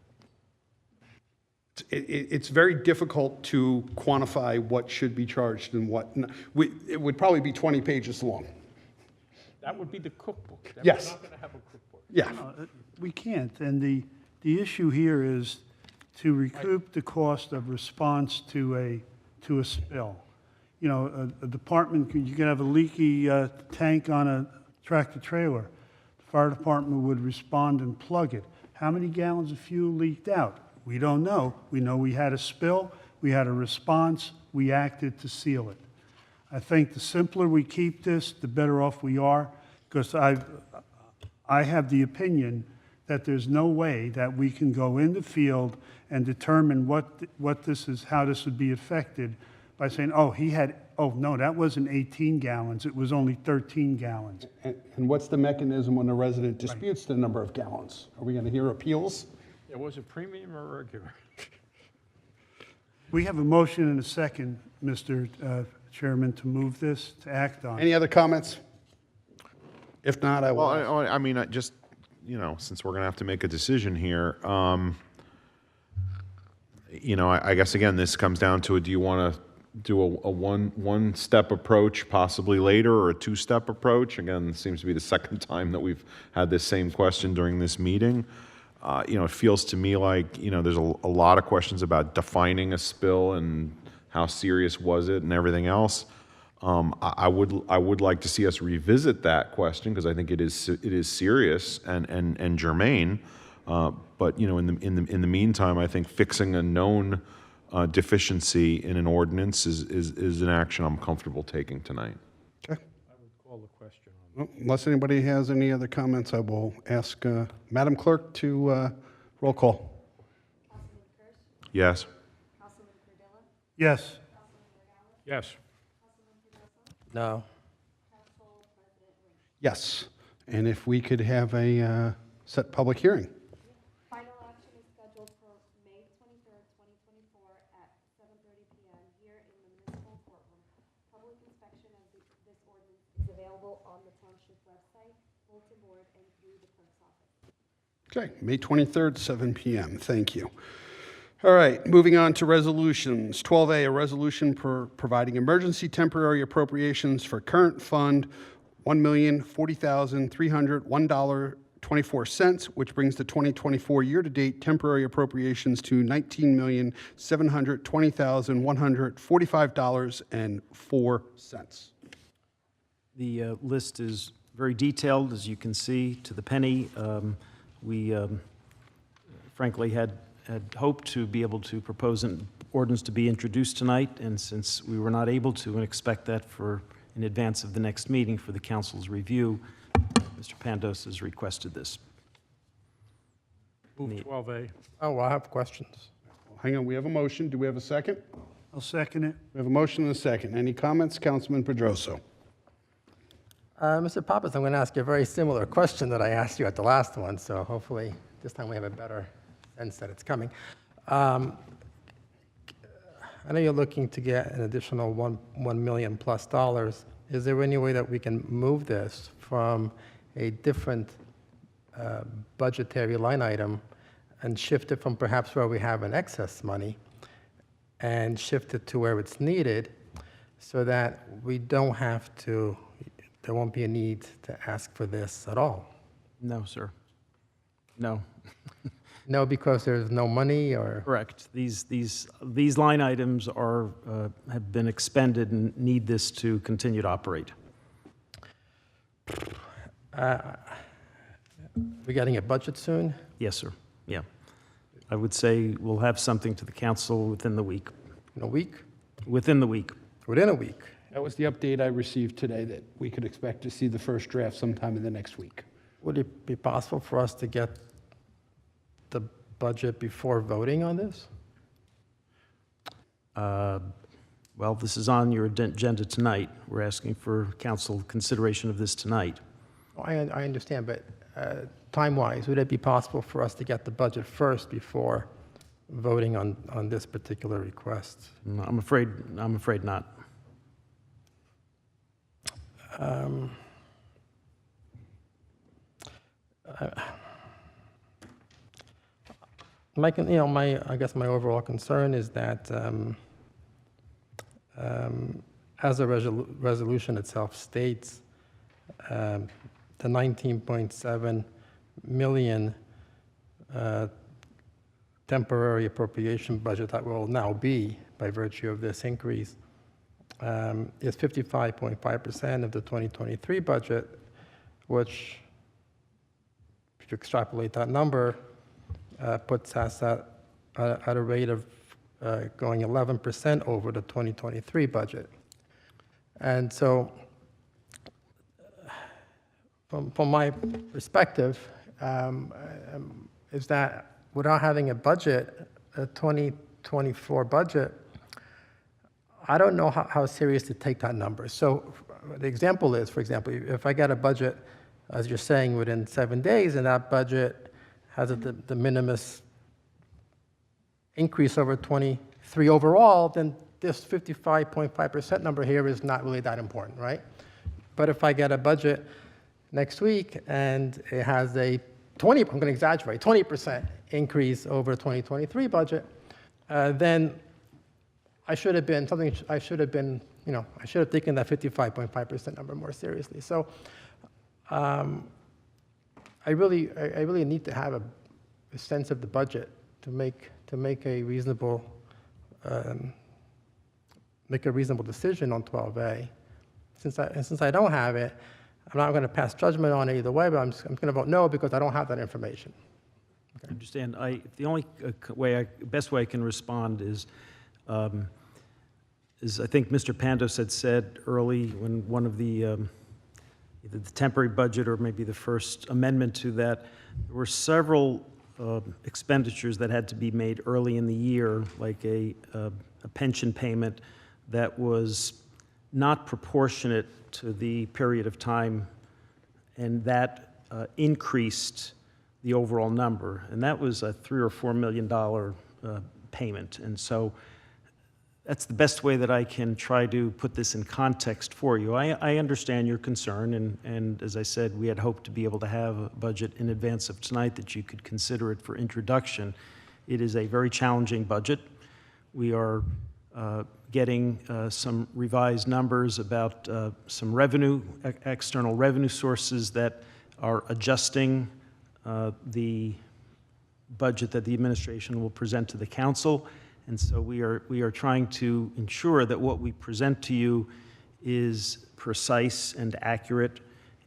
It's very difficult to quantify what should be charged and what. It would probably be 20 pages long. That would be the cookbook. Yes. We're not going to have a cookbook. Yeah. We can't, and the issue here is to recoup the cost of response to a spill. You know, a department, you could have a leaky tank on a tractor trailer. The fire department would respond and plug it. How many gallons of fuel leaked out? We don't know. We know we had a spill, we had a response, we acted to seal it. I think the simpler we keep this, the better off we are, because I have the opinion that there's no way that we can go in the field and determine what this is, how this would be affected by saying, oh, no, that wasn't 18 gallons, it was only 13 gallons. And what's the mechanism when a resident disputes the number of gallons? Are we going to hear appeals? Yeah, was it premium or regular? We have a motion and a second, Mr. Chairman, to move this, to act on. Any other comments? If not, I will. Well, I mean, just, since we're going to have to make a decision here, I guess, again, this comes down to, do you want to do a one-step approach possibly later, or a two-step approach? Again, it seems to be the second time that we've had this same question during this meeting. It feels to me like, there's a lot of questions about defining a spill and how serious was it and everything else. I would like to see us revisit that question because I think it is serious and germane. But you know, in the meantime, I think fixing a known deficiency in an ordinance is an action I'm comfortable taking tonight. Okay. I would call the question on. Well, unless anybody has any other comments, I will ask Madam Clerk to roll call. Councilman Kirsch? Yes. Councilman Cardilla? Yes. Councilman Morales? Yes. Councilman Pedrosa? No. Council President Ring? Yes. And if we could have a set public hearing. Final action is scheduled for May 23rd, 2024 at 7:30 PM here in the municipal courtroom. Public inspection of this ordinance is available on the township website, bulletin board, and through the clerk's office. Okay, May 23rd, 7 PM. Thank you. All right, moving on to resolutions. 12A, a resolution providing emergency temporary appropriations for current fund, $1,040,301.24, which brings the 2024 year-to-date temporary appropriations to $19,720,145.04. The list is very detailed, as you can see, to the penny. We frankly had hoped to be able to propose an ordinance to be introduced tonight, and since we were not able to and expect that in advance of the next meeting for the council's review, Mr. Pandos has requested this. Move 12A. Oh, well, I have questions. Hang on, we have a motion. Do we have a second? I'll second it. We have a motion and a second. Any comments? Councilman Pedroso. Mr. Pappas, I'm going to ask you a very similar question that I asked you at the last one, so hopefully this time we have a better sense that it's coming. I know you're looking to get an additional $1 million plus. Is there any way that we can move this from a different budgetary line item and shift it from perhaps where we have an excess money and shift it to where it's needed so that we don't have to, there won't be a need to ask for this at all? No, sir. No. No, because there's no money, or? Correct. These line items have been expended and need this to continue to operate. We're getting a budget soon? Yes, sir. Yeah. I would say we'll have something to the council within the week. In a week? Within the week. Within a week? That was the update I received today, that we could expect to see the first draft sometime in the next week. Would it be possible for us to get the budget before voting on this? Well, this is on your agenda tonight. We're asking for council consideration of this tonight. I understand, but time-wise, would it be possible for us to get the budget first before voting on this particular request? No, I'm afraid not. I guess my overall concern is that as the resolution itself states, the 19.7 million temporary appropriation budget that will now be by virtue of this increase is 55.5% of the 2023 budget, which, if you extrapolate that number, puts us at a rate of going 11% over the 2023 budget. And so, from my perspective, is that without having a budget, a 2024 budget, I don't know how serious to take that number. So the example is, for example, if I get a budget, as you're saying, within 7 days, and that budget has a de minimis increase over 23 overall, then this 55.5% number here is not really that important, right? But if I get a budget next week and it has a 20, I'm going to exaggerate, 20% increase over 2023 budget, then I should have been taken that 55.5% number more seriously. So I really need to have a sense of the budget to make a reasonable decision on 12A. since I don't have it, I'm not going to pass judgment on it either way, but I'm going to vote no because I don't have that information. I understand. The only best way I can respond is I think Mr. Pandos had said early when one of the, either the temporary budget or maybe the first amendment to that, there were several expenditures that had to be made early in the year, like a pension payment that was not proportionate to the period of time, and that increased the overall number, and that was a $3 or $4 million payment. And so that's the best way that I can try to put this in context for you. I understand your concern, and as I said, we had hoped to be able to have a budget in advance of tonight that you could consider it for introduction. It is a very challenging budget. We are getting some revised numbers about some revenue, external revenue sources that are adjusting the budget that the administration will present to the council. And so we are trying to ensure that what we present to you is precise and accurate,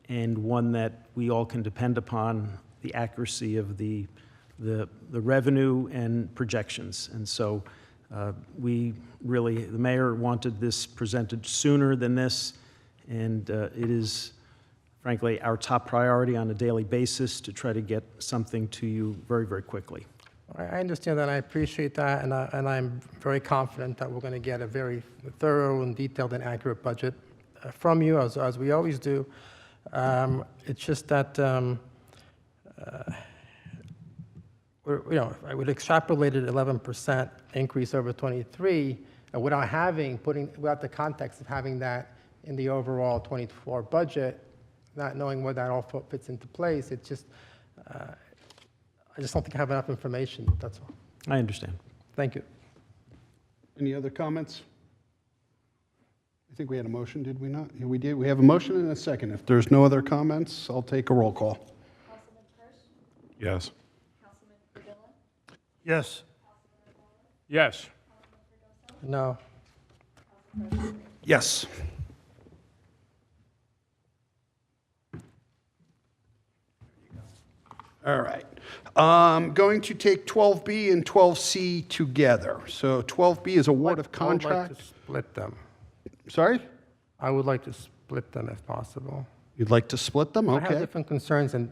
and one that we all can depend upon the accuracy of the revenue and projections. And so the mayor wanted this presented sooner than this, and it is frankly our top priority on a daily basis to try to get something to you very, very quickly. I understand that, I appreciate that, and I'm very confident that we're going to get a very thorough and detailed and accurate budget from you, as we always do. It's just that, I would extrapolate an 11% increase over 23 without the context of having that in the overall 24 budget, not knowing where that all fits into place. It's just, I just don't think I have enough information, that's all. I understand. Thank you. Any other comments? I think we had a motion, did we not? Yeah, we did. We have a motion and a second. If there's no other comments, I'll take a roll call. Councilman Hirsch? Yes. Councilman Padilla? Yes. Yes. No. Yes. All right. Going to take 12B and 12C together. So 12B is award of I would like contract. to split them. Sorry? I would like to split them if possible. You'd like to split them? I have Okay. different concerns on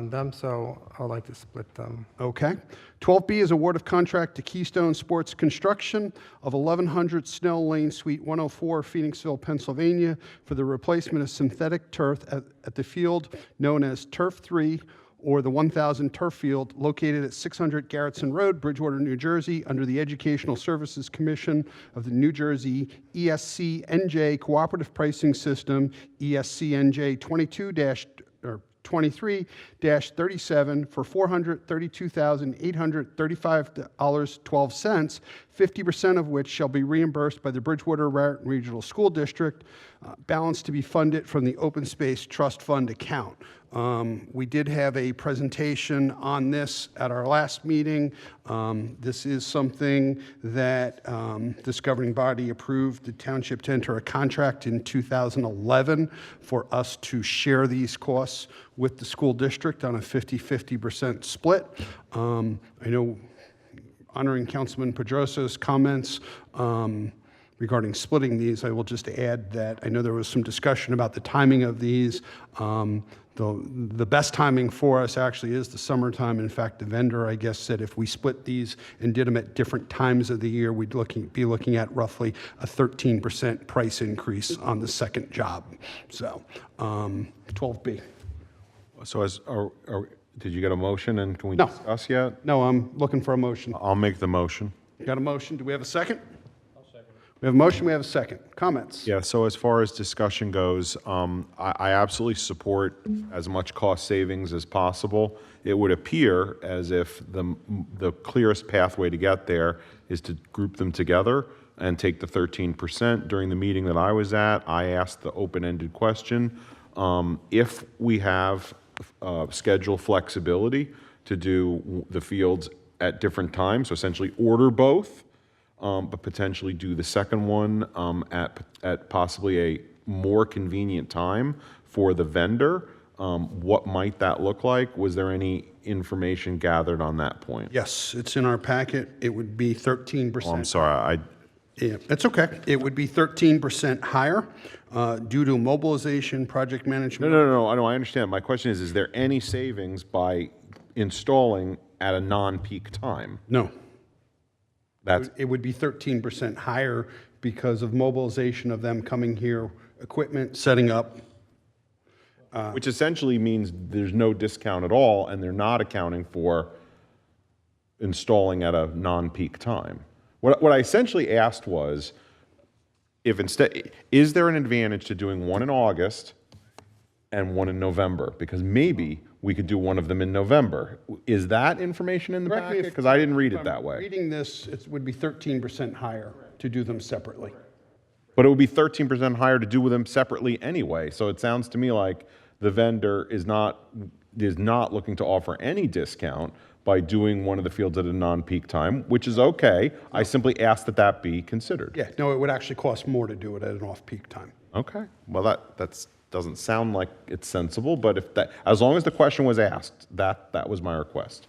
them, so I'd like to split them. Okay. 12B is award of contract to Keystone Sports Construction of 1100 Snell Lane, Suite 104, Phoenixville, Pennsylvania, for the replacement of synthetic turf at the field known as Turf 3, or the 1000 turf field located at 600 Garrettson Road, Bridgewater, New Jersey, under the Educational Services Commission of the New Jersey ESC-NJ Cooperative Pricing System, ESC-NJ 23-37 for $432,835.12, 50% of which shall be reimbursed by the Bridgewater Raritan Regional School District, balance to be funded from the Open Space Trust Fund account. We did have a presentation on this at our last meeting. This is something that this governing body approved the township to enter a contract in 2011 for us to share these costs with the school district on a 50-50% split. I know, honoring Councilman Pedrosa's comments regarding splitting these, I will just add that I know there was some discussion about the timing of these. The best timing for us actually is the summertime. In fact, the vendor, I guess, said if we split these and did them at different times of the year, we'd be looking at roughly a 13% price increase on the second job. So, 12B. So did you get a motion, and can we No. discuss yet? No, I'm looking for a motion. I'll make the motion. Got a motion? Do we have a second? I'll second. We have a motion, we have a second. Comments? Yeah, so as far as discussion goes, I absolutely support as much cost savings as possible. It would appear as if the clearest pathway to get there is to group them together and take the 13%. During the meeting that I was at, I asked the open-ended question, if we have schedule flexibility to do the fields at different times, so essentially order both, but potentially do the second one at possibly a more convenient time for the vendor. What might that look like? Was there any information gathered on that point? Yes, it's in our packet. It would be 13%. Oh, I'm sorry, Yeah, that's okay. It would be 13% higher due to mobilization, project management. No, I understand. My question is there any savings by installing at a non-peak time? No. That's, It would be 13% higher because of mobilization of them coming here, equipment, setting up. which essentially means there's no discount at all, and they're not accounting for installing at a non-peak time. What I essentially asked was, if instead, is there an advantage to doing one in August and one in November? Because maybe we could do one of them in November. Is that information in the Correct me packet? if- Because I didn't read if it that I'm way. Reading this, it would be 13% higher to do them separately. But it would be 13% higher to do with them separately anyway. So it sounds to me like the vendor is not looking to offer any discount by doing one of the fields at a non-peak time, which is okay. I simply asked that that be considered. Yeah, no, it would actually cost more to do it at an off-peak time. Okay. Well, that doesn't sound like it's sensible, but if that, as long as the question was asked, that was my request.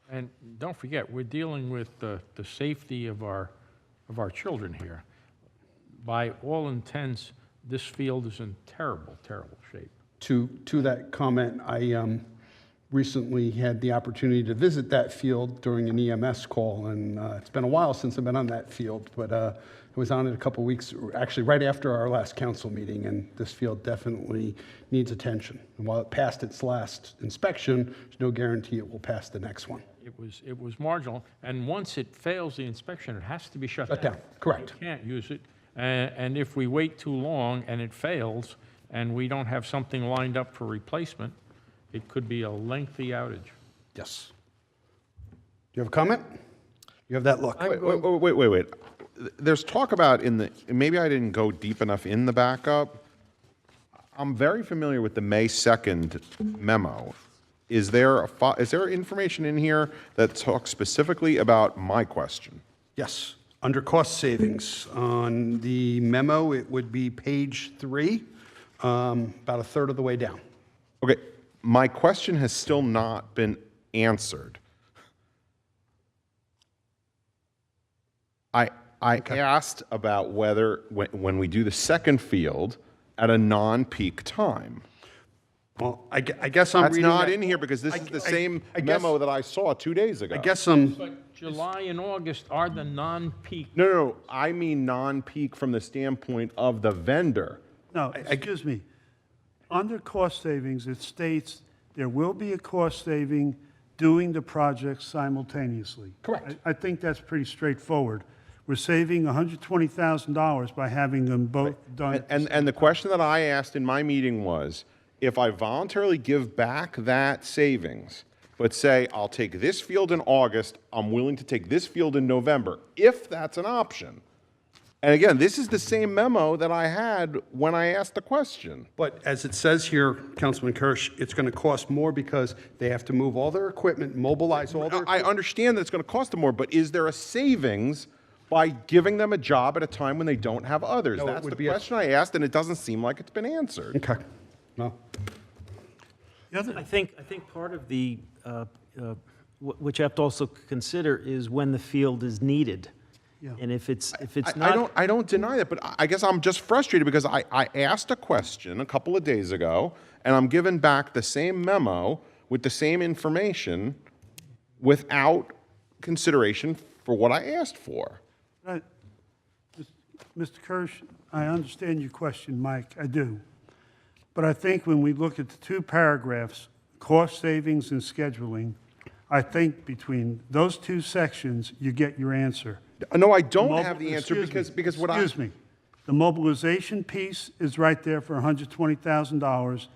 And don't forget, we're dealing with the safety of our children here. By all intents, this field is in terrible, terrible shape. To that comment, I recently had the opportunity to visit that field during an EMS call, and it's been a while since I've been on that field, but I was on it a couple weeks, actually right after our last council meeting, and this field definitely needs attention. And while it passed its last inspection, there's no guarantee it will pass the next one. It was marginal, and once it fails the inspection, it has to be shut Shut down. down, correct. You can't use it, and if we wait too long and it fails, and we don't have something lined up for replacement, it could be a lengthy outage. Yes. Do you have a comment? You have that look. Wait. There's talk about maybe I didn't go deep enough in the backup. I'm very familiar with the May 2nd memo. Is there information in here that talks specifically about my question? Yes, under cost savings, on the memo, it would be page 3, about a third of the way down. Okay, my question has still not been answered. I asked about whether, when we do the second field, at a non-peak time. Well, I guess I'm That's reading not that- in here because this is the same I guess- memo that I saw 2 days ago. I guess I'm, But July and August are the non-peak. No, I mean non-peak from the standpoint of the vendor. No, excuse me. Under cost savings, it states there will be a cost saving doing the projects simultaneously. Correct. I think that's pretty straightforward. We're saving $120,000 by having them both done. at the same And the question that I asked in my meeting was, if I voluntarily give back that savings, but say, I'll take this field in August, I'm willing to take this field in November, if that's an option. And again, this is the same memo that I had when I asked the question. but as it says here, Councilman Kirsch, it's going to cost more because they have to move all their equipment, mobilize all their. I understand that it's going to cost them more, but is there a savings by giving them a job at a time when they don't have others? No, it That's would the be a- question I asked, and it doesn't seem like it's been answered. Okay, no. The other, I think part of the, which you have to also consider is when the field is needed. Yeah. And if it's not. I don't deny that, but I guess I'm just frustrated because I asked a question a couple of days ago, and I'm given back the same memo with the same information without consideration for what I asked for. Mr. Kirsch, I understand your question, Mike, I do. But I think when we look at the two paragraphs, cost savings and scheduling, I think between those two sections, you get your answer. No, I don't Mobil- have the answer excuse me, because what I... Excuse me. The mobilization piece is right there for $120,000.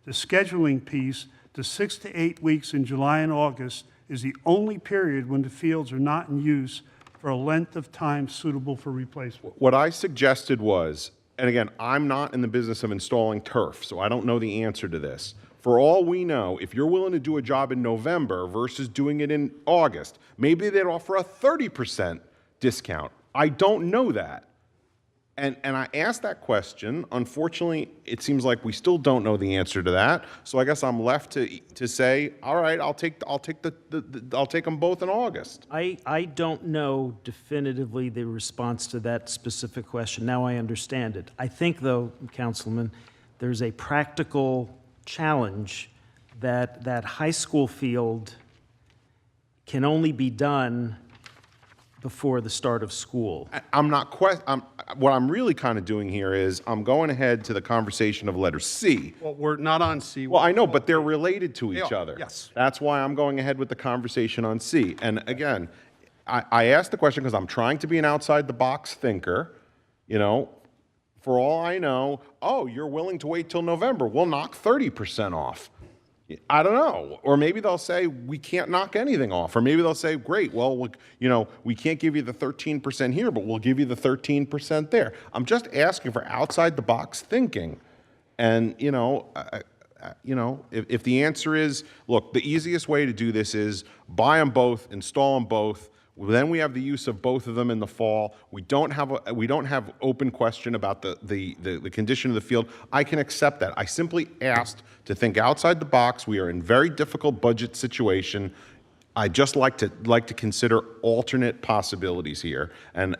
The scheduling piece, the 6 to 8 weeks in July and August, is the only period when the fields are not in use for a length of time suitable for replacement. What I suggested was, and again, I'm not in the business of installing turf, so I don't know the answer to this. For all we know, if you're willing to do a job in November versus doing it in August, maybe they'd offer a 30% discount. I don't know that. And I asked that question. Unfortunately, it seems like we still don't know the answer to that. So I guess I'm left to say, all right, I'll take them both in August. I don't know definitively the response to that specific question. Now I understand it. I think, though, Councilman, there's a practical challenge that high school field can only be done before the start of school. What I'm really kind of doing here is I'm going ahead to the conversation of letter C. Well, we're not on C. Well, I know, but they're related to They each are, other. yes. That's why I'm going ahead with the conversation on C. And again, I asked the question because I'm trying to be an outside-the-box thinker. You know, for all I know, oh, you're willing to wait till November. We'll knock 30% off. I don't know. Or maybe they'll say, we can't knock anything off. Or maybe they'll say, great, well, we can't give you the 13% here, but we'll give you the 13% there. I'm just asking for outside-the-box thinking. And, if the answer is, look, the easiest way to do this is buy them both, install them both. Then we have the use of both of them in the fall. We don't have open question about the condition of the field. I can accept that. I simply asked to think outside the box. We are in very difficult budget situation. I just like to consider alternate possibilities here, and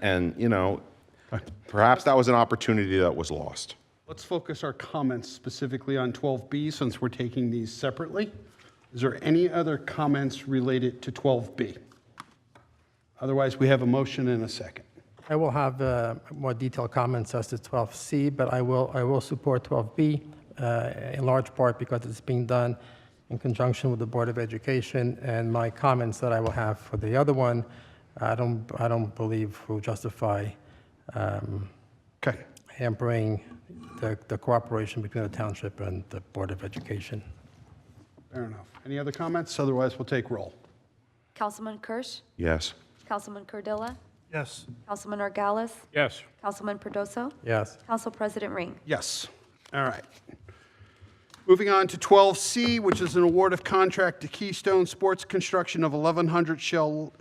perhaps that was an opportunity that was lost. Let's focus our comments specifically on 12B since we're taking these separately. Is there any other comments related to 12B? Otherwise, we have a motion and a second. I will have more detailed comments as to 12C, but I will support 12B in large part because it's being done in conjunction with the Board of Education, and my comments that I will have for the other one, I don't believe will justify Okay. hampering the cooperation between the township and the Board of Education. Fair enough. Any other comments? Otherwise, we'll take roll. Councilman Kirsch? Yes. Councilman Cardilla? Yes. Councilman Orgales? Yes. Councilman Perdoso? Yes. Council President Ring? Yes. All right. Moving on to 12C, which is an award of contract to Keystone Sports Construction of 1100 Shell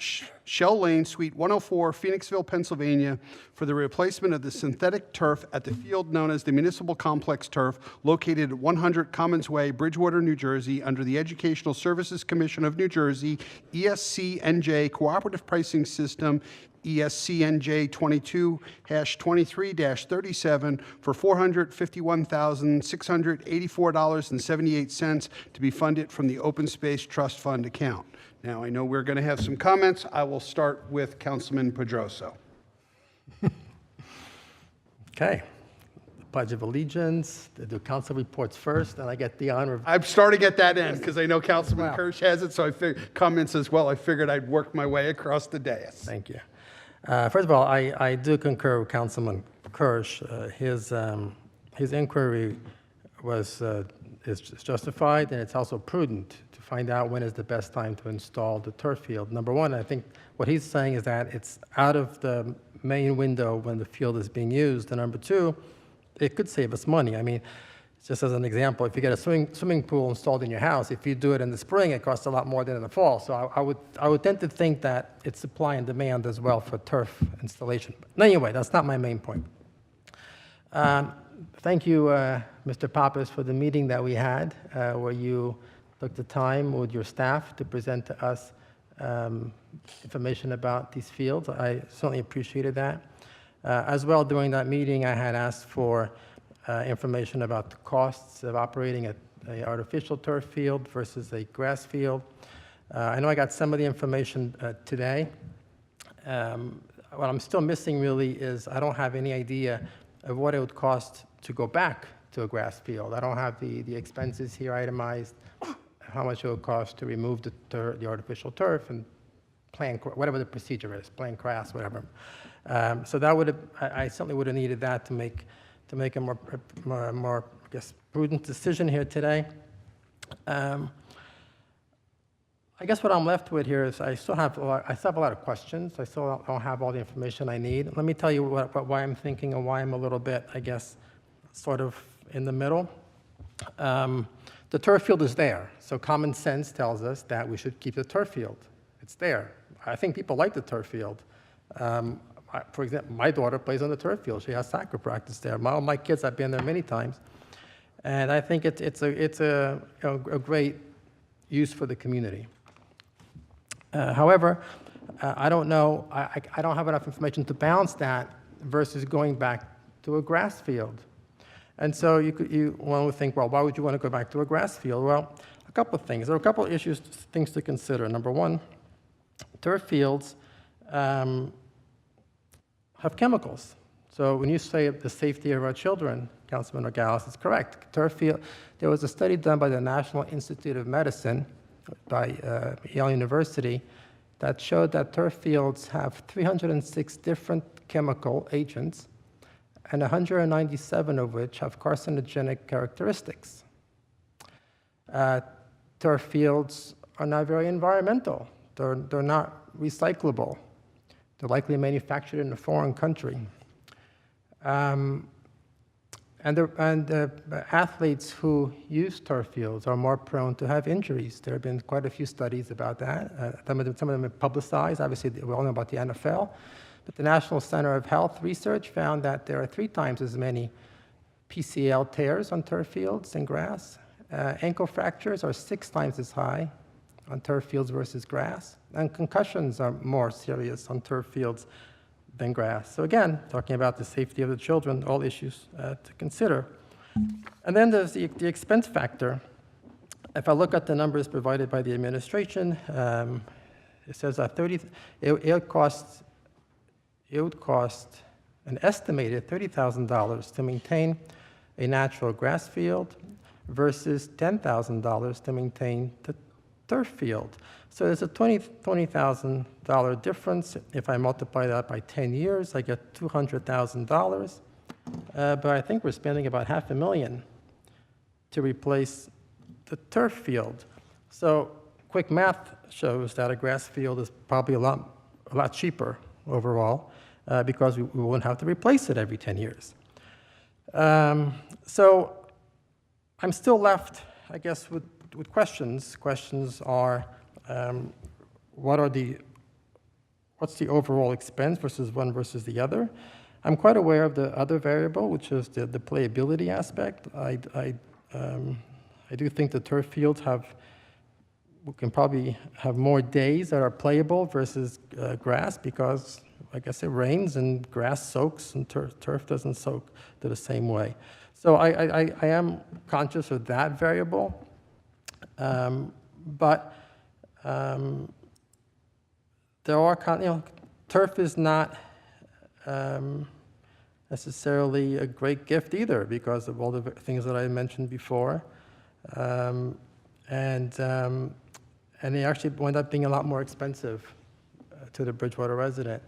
Lane, Suite 104, Phoenixville, Pennsylvania, for the replacement of the synthetic turf at the field known as the Municipal Complex Turf, located at 100 Commons Way, Bridgewater, New Jersey, under the Educational Services Commission of New Jersey, ESCNJ Cooperative Pricing System, ESCNJ 22-23-37 for $451,684.78 to be funded from the Open Space Trust Fund account. Now, I know we're going to have some comments. I will start with Councilman Pedroso. Okay. The Pledge of Allegiance, the council reports first, and I get the honor of I'm starting at that end because I know Councilman Wow. Kirsch has it, so I figured comments as well. I figured I'd work my way across the dais. Thank you. First of all, I do concur with Councilman Kirsch. His inquiry is justified, and it's also prudent to find out when is the best time to install the turf field. Number one, I think what he's saying is that it's out of the main window when the field is being used. And number two, it could save us money. I mean, just as an example, if you get a swimming pool installed in your house, if you do it in the spring, it costs a lot more than in the fall. So I would tend to think that it's supply and demand as well for turf installation. But anyway, that's not my main point. Thank you, Mr. Pappas, for the meeting that we had, where you took the time with your staff to present to us information about these fields. I certainly appreciated that. As well, during that meeting, I had asked for information about the costs of operating an artificial turf field versus a grass field. I know I got some of the information today. What I'm still missing really is I don't have any idea of what it would cost to go back to a grass field. I don't have the expenses here itemized, how much it would cost to remove the artificial turf and plant, whatever the procedure is, plant grass, whatever. So that I certainly would have needed that to make a more I guess, prudent decision here today. I guess what I'm left with here is I still have a lot of questions. I still don't have all the information I need. Let me tell you why I'm thinking and why I'm a little bit, I guess, sort of in the middle. The turf field is there, so common sense tells us that we should keep the turf field. It's there. I think people like the turf field. For example, my daughter plays on the turf field. She has soccer practice there. All my kids, I've been there many times. And I think it's a great use for the community. However, I don't know, I don't have enough information to balance that versus going back to a grass field. And so one would think, well, why would you want to go back to a grass field? Well, a couple of things. There are a couple of things to consider. Number one, turf fields have chemicals. So when you say the safety of our children, Councilman Nogales, it's correct. Turf field, there was a study done by the National Institute of Medicine, by Yale University, that showed that turf fields have 306 different chemical agents, and 197 of which have carcinogenic characteristics. Turf fields are not very environmental. They're not recyclable. They're likely manufactured in a foreign country. And the athletes who use turf fields are more prone to have injuries. There have been quite a few studies about that. Some of them are publicized. Obviously, we all know about the NFL. But the National Center of Health Research found that there are 3 times as many PCL tears on turf fields than grass. Ankle fractures are 6 times as high on turf fields versus grass. And concussions are more serious on turf fields than grass. So again, talking about the safety of the children, all issues to consider. And then there's the expense factor. If I look at the numbers provided by the administration, it says that it would cost an estimated $30,000 to maintain a natural grass field versus $10,000 to maintain the turf field. So there's a $20,000 difference. If I multiply that by 10 years, I get $200,000. But I think we're spending about $500,000 to replace the turf field. So quick math shows that a grass field is probably a lot cheaper overall because we won't have to replace it every 10 years. So I'm still left, I guess, with questions. Questions are, what's the overall expense versus one versus the other? I'm quite aware of the other variable, which is the playability aspect. I do think the turf fields we can probably have more days that are playable versus grass because, like I said, it rains and grass soaks and turf doesn't soak the same way. So I am conscious of that variable. But there are, turf is not necessarily a great gift either because of all the things that I mentioned before. And they actually wind up being a lot more expensive to the Bridgewater resident.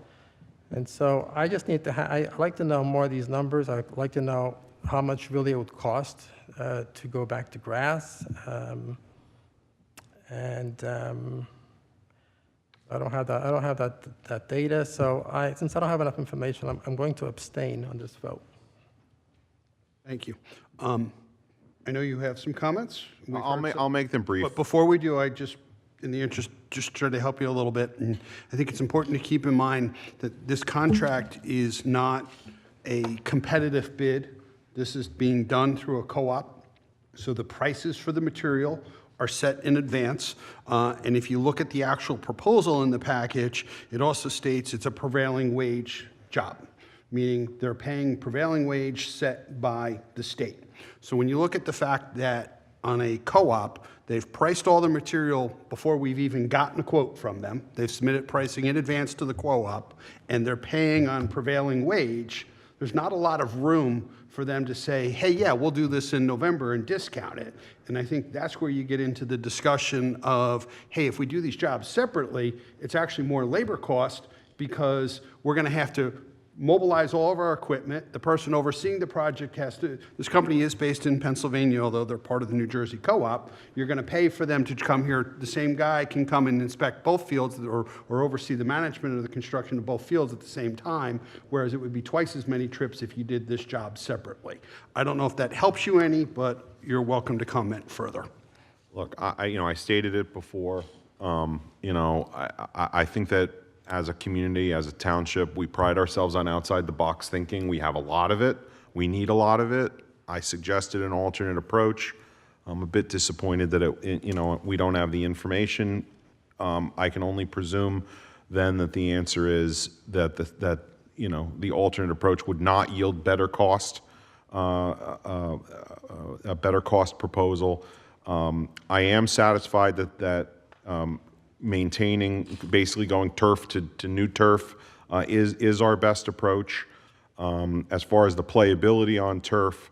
And so I just need to, I'd like to know more of these numbers. I'd like to know how much really it would cost to go back to grass. I don't have that data, so since I don't have enough information, I'm going to abstain on this vote. Thank you. I know you have some comments. I'll make them brief. But before we do, I just, in the interest, just try to help you a little bit. And I think it's important to keep in mind that this contract is not a competitive bid. This is being done through a co-op. So the prices for the material are set in advance. And if you look at the actual proposal in the package, it also states it's a prevailing wage job, meaning they're paying prevailing wage set by the state. So when you look at the fact that on a co-op, they've priced all the material before we've even gotten a quote from them, they've submitted pricing in advance to the co-op, and they're paying on prevailing wage, there's not a lot of room for them to say, hey, yeah, we'll do this in November and discount it. And I think that's where you get into the discussion of, hey, if we do these jobs separately, it's actually more labor cost because we're going to have to mobilize all of our equipment. The person overseeing the project has to, this company is based in Pennsylvania, although they're part of the New Jersey Co-op. You're going to pay for them to come here. The same guy can come and inspect both fields or oversee the management of the construction of both fields at the same time, whereas it would be twice as many trips if you did this job separately. I don't know if that helps you any, but you're welcome to comment further. Look, I stated it before. I think that as a community, as a township, we pride ourselves on outside-the-box thinking. We have a lot of it. We need a lot of it. I suggested an alternate approach. I'm a bit disappointed that we don't have the information. I can only presume then that the answer is that the alternate approach would not yield better cost, a better cost proposal. I am satisfied that maintaining, basically going turf to new turf is our best approach. As far as the playability on turf,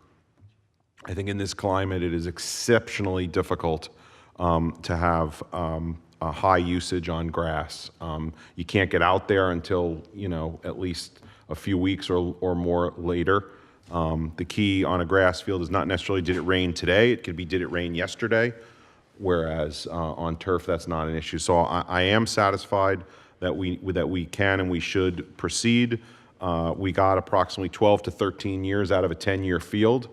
I think in this climate it is exceptionally difficult to have a high usage on grass. You can't get out there until at least a few weeks or more later. The key on a grass field is not necessarily did it rain today, it could be did it rain yesterday. Whereas on turf, that's not an issue. So I am satisfied that we can and we should proceed. We got approximately 12 to 13 years out of a 10-year field.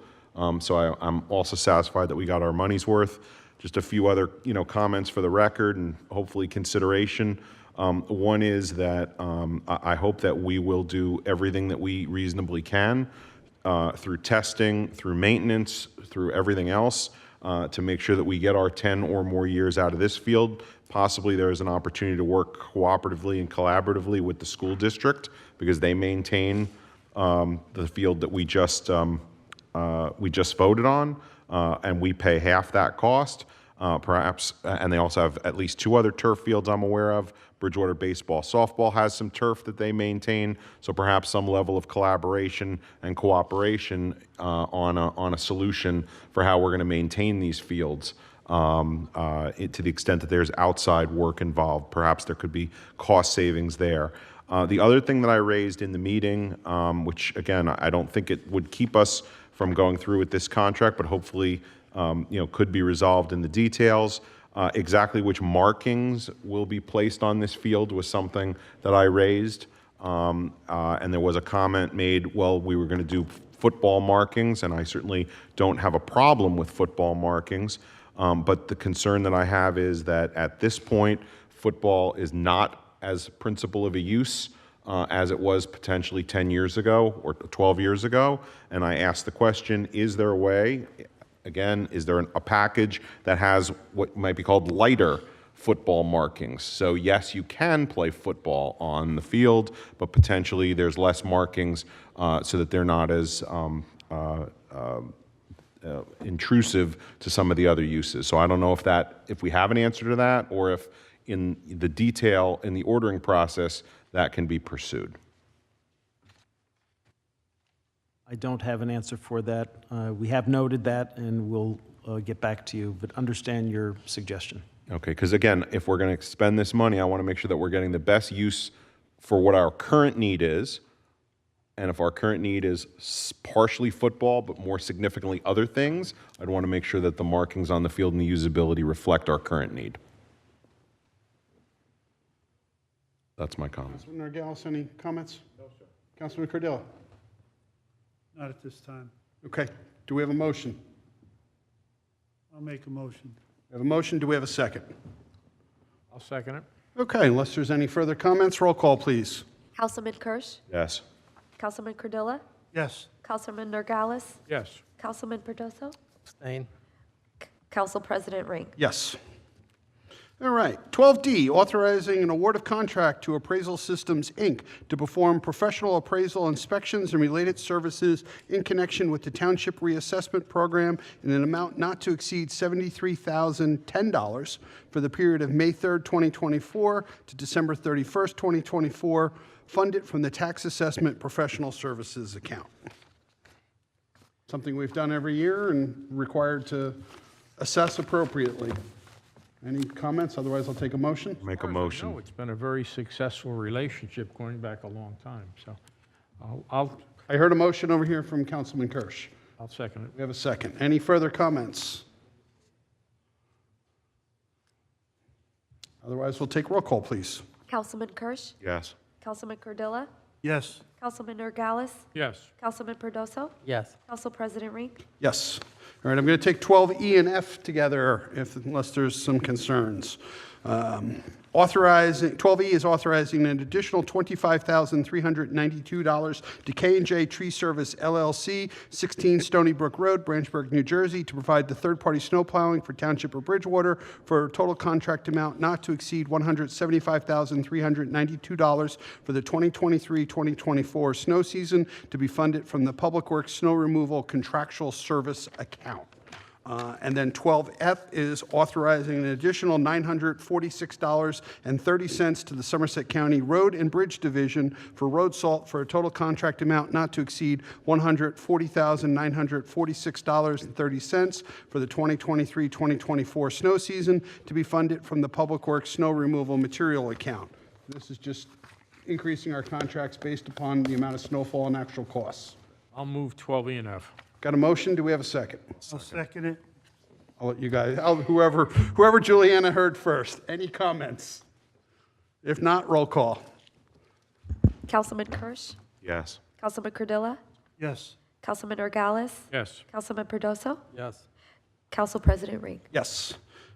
So I'm also satisfied that we got our money's worth. Just a few other comments for the record and hopefully consideration. One is that I hope that we will do everything that we reasonably can through testing, through maintenance, through everything else, to make sure that we get our 10 or more years out of this field. Possibly there is an opportunity to work cooperatively and collaboratively with the school district because they maintain the field that we just voted on, and we pay half that cost. Perhaps, and they also have at least 2 other turf fields I'm aware of. Bridgewater baseball, softball has some turf that they maintain, so perhaps some level of collaboration and cooperation on a solution for how we're going to maintain these fields. To the extent that there's outside work involved, perhaps there could be cost savings there. The other thing that I raised in the meeting, which again I don't think it would keep us from going through with this contract, but hopefully could be resolved in the details. Exactly which markings will be placed on this field was something that I raised. And there was a comment made, well, we were going to do football markings, and I certainly don't have a problem with football markings. But the concern that I have is that at this point, football is not as principal of a use as it was potentially 10 years ago or 12 years ago. And I asked the question, is there a way, again, is there a package that has what might be called lighter football markings? So yes, you can play football on the field, but potentially there's less markings so that they're not as intrusive to some of the other uses. So I don't know if we have an answer to that, or if in the detail, in the ordering process, that can be pursued. I don't have an answer for that. We have noted that, and we'll get back to you, but understand your suggestion. Okay, because again, if we're going to spend this money, I want to make sure that we're getting the best use for what our current need is. And if our current need is partially football, but more significantly other things, I'd want to make sure that the markings on the field and the usability reflect our current need. That's my comment. Councilman Nordgalis, any comments? No, sir. Councilman Cardillo? Not at this time. Okay. Do we have a motion? I'll make a motion. We have a motion. Do we have a second? I'll second it. Okay, unless there's any further comments, roll call, please. Councilman Kirsch? Yes. Councilman Cardilla? Yes. Councilman Nordgalis? Yes. Councilman Perdoso? Abstain. Council President Ring? Yes. All right. 12D, authorizing an award of contract to Appraisal Systems, Inc. to perform professional appraisal inspections and related services in connection with the Township Reassessment Program in an amount not to exceed $73,010 for the period of May 3rd, 2024 to December 31st, 2024, funded from the Tax Assessment Professional Services account. Something we've done every year and required to assess appropriately. Any comments? Otherwise, I'll take a motion. Make a No, motion. it's been a very successful relationship going back a long time, so I'll I heard a motion over here from Councilman Kirsch. second it. We have a second. Any further comments? Otherwise, we'll take roll call, please. Councilman Kirsch? Yes. Councilman Cardilla? Yes. Councilman Nurgalis? Yes. Councilman Perdoso? Yes. Council President Rink? Yes. All right, I'm going to take 12E and F together unless there's some concerns. Authorizing, 12E is authorizing an additional $25,392 to K&J Tree Service LLC, 16 Stony Brook Road, Branchburg, New Jersey, to provide the third-party snow plowing for Township of Bridgewater for a total contract amount not to exceed $175,392 for the 2023-2024 snow season, to be funded from the Public Works Snow Removal Contractual Service account. And then 12F is authorizing an additional $946.30 to the Somerset County Road and Bridge Division for road salt for a total contract amount not to exceed $140,946.30 for the 2023-2024 snow season, to be funded from the Public Works Snow Removal Material account. This is just increasing our contracts based upon the amount of snowfall and actual costs. I'll move 12E and F. Got a motion? Do we have a second? I'll second it. I'll let you guys, whoever Juliana heard first. Any comments? If not, roll call. Councilman Kirsch? Yes. Councilman Cardilla? Yes. Councilman Nurgalis? Yes. Councilman Perdoso? Yes. Council President Rink? Yes.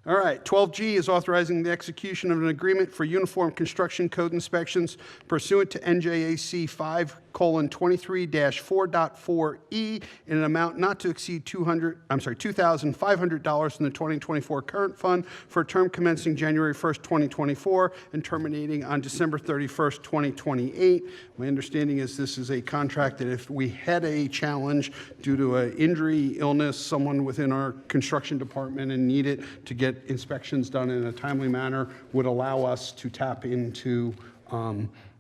All right, 12G is authorizing the execution of an agreement for uniform construction code inspections pursuant to NJAC 5:23-4.4E in an amount not to exceed $2,500 in the 2024 current fund for a term commencing January 1st, 2024 and terminating on December 31st, 2028. My understanding is this is a contract that if we had a challenge due to an injury, illness, someone within our construction department and needed to get inspections done in a timely manner, would allow us to tap into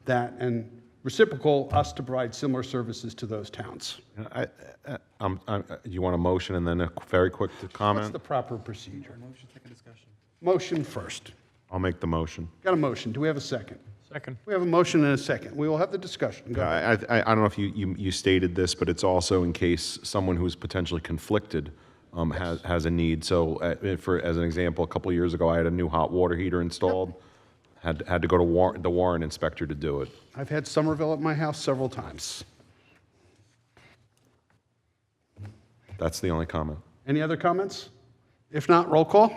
that and reciprocal us to provide similar services to those towns. You want a motion and then a very quick What's comment? the proper procedure? Motion, second discussion. Motion first. I'll make the motion. Got a motion. Do we have a second? Second. We have a motion and a second. We will have the discussion. Go ahead. I don't know if you stated this, but it's also in case someone who's potentially conflicted has a need. So as an example, a couple of years ago, I had a new hot water heater installed. Had to go to the warrant inspector to do it. I've had Somerville at my house several times. That's the only comment. Any other comments? If not, roll call.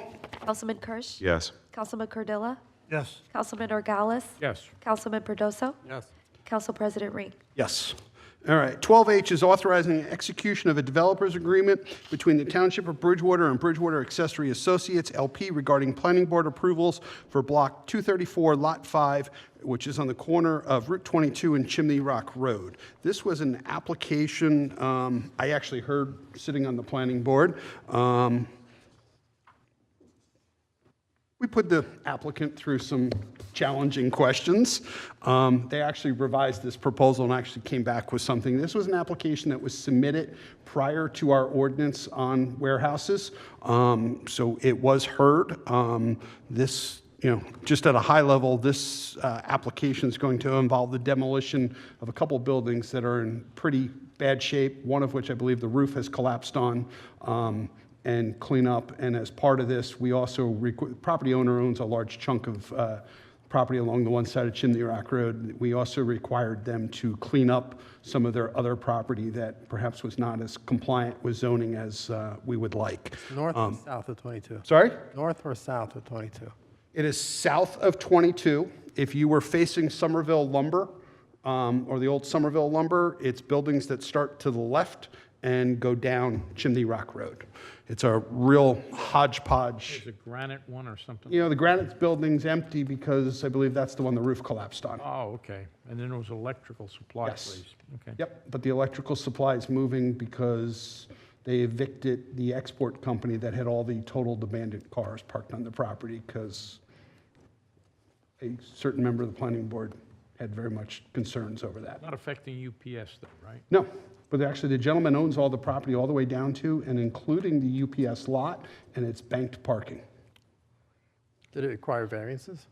Councilman Kirsch? Yes. Councilman Cardilla? Yes. Councilman Nurgalis? Yes. Councilman Perdoso? Yes. Council President Rink? Yes. All right. 12H is authorizing the execution of a developer's agreement between the Township of Bridgewater and Bridgewater Accessory Associates, LP, regarding planning board approvals for Block 234, Lot 5, which is on the corner of Route 22 and Chimney Rock Road. This was an application I actually heard sitting on the planning board. We put the applicant through some challenging questions. They actually revised this proposal and actually came back with something. This was an application that was submitted prior to our ordinance on warehouses. So it was heard. Just at a high level, this application is going to involve the demolition of a couple buildings that are in pretty bad shape, one of which I believe the roof has collapsed on. And clean up. And as part of this, we also, property owner owns a large chunk of property along the one side of Chimney Rock Road. We also required them to clean up some of their other property that perhaps was not as compliant with zoning as we would like. North or south of 22? Sorry? North or south of 22? It is south of 22. If you were facing Somerville Lumber, or the old Somerville Lumber, it's buildings that start to the left and go down Chimney Rock Road. It's a real hodgepodge. Is it granite one or something? You know, the granite building's empty because I believe that's the one the roof collapsed on. Oh, okay. And then it was electrical supply, Yes. please. Okay. Yep, but the electrical supply is moving because they evicted the export company that had all the totaled abandoned cars parked on the property because a certain member of the planning board had very much concerns over that. Not affecting UPS though, right? No, but actually the gentleman owns all the property all the way down to and including the UPS lot, and it's banked parking. Did it require variances?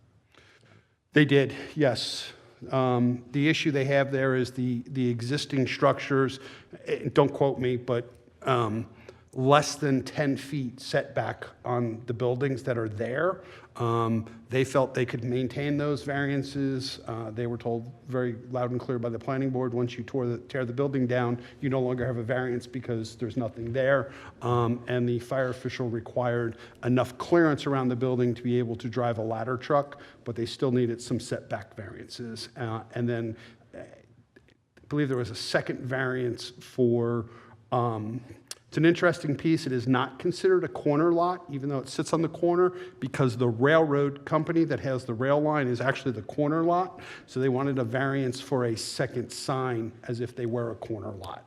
They did, yes. The issue they have there is the existing structures, don't quote me, but less than 10 feet setback on the buildings that are there. They felt they could maintain those variances. They were told very loud and clear by the planning board, once you tear the building down, you no longer have a variance because there's nothing there. And the fire official required enough clearance around the building to be able to drive a ladder truck, but they still needed some setback variances. And then I believe there was a second variance for, it's an interesting piece. It is not considered a corner lot, even though it sits on the corner, because the railroad company that has the rail line is actually the corner lot. So they wanted a variance for a second sign as if they were a corner lot.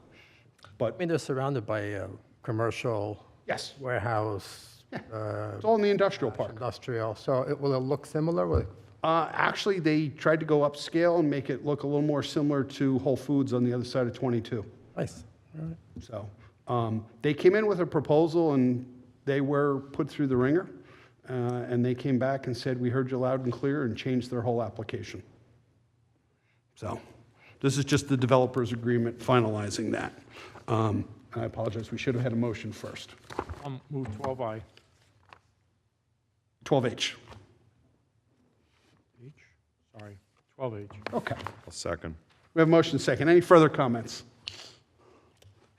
I But mean, they're surrounded by commercial yes, warehouse, it's all in the industrial park. industrial, so will it look similar? Will it- Actually, they tried to go upscale and make it look a little more similar to Whole Foods on the other side of 22. Nice. All right. So they came in with a proposal and they were put through the ringer. And they came back and said, we heard you loud and clear, and changed their whole application. So this is just the developer's agreement finalizing that. I apologize, we should have had a motion first. I'll move 12I. 12H. H? Sorry, 12H. Okay. I'll second. We have a motion second. Any further comments?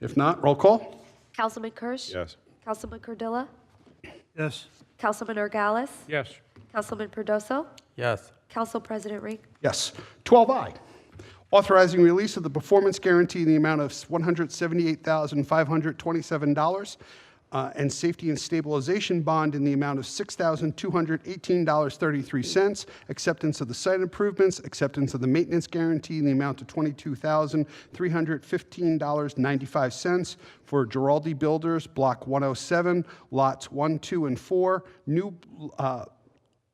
If not, roll call. Councilman Kirsch? Yes. Councilman Cordilla? Yes. Councilman Orgalis? Yes. Councilman Perdoso? Yes. Council President Rink? Yes. 12I, authorizing release of the performance guarantee in the amount of $178,527 and safety and stabilization bond in the amount of $6,218.33, acceptance of the site improvements, acceptance of the maintenance guarantee in the amount of $22,315.95 for Giraldi Builders, Block 107, Lots 1, 2, and 4,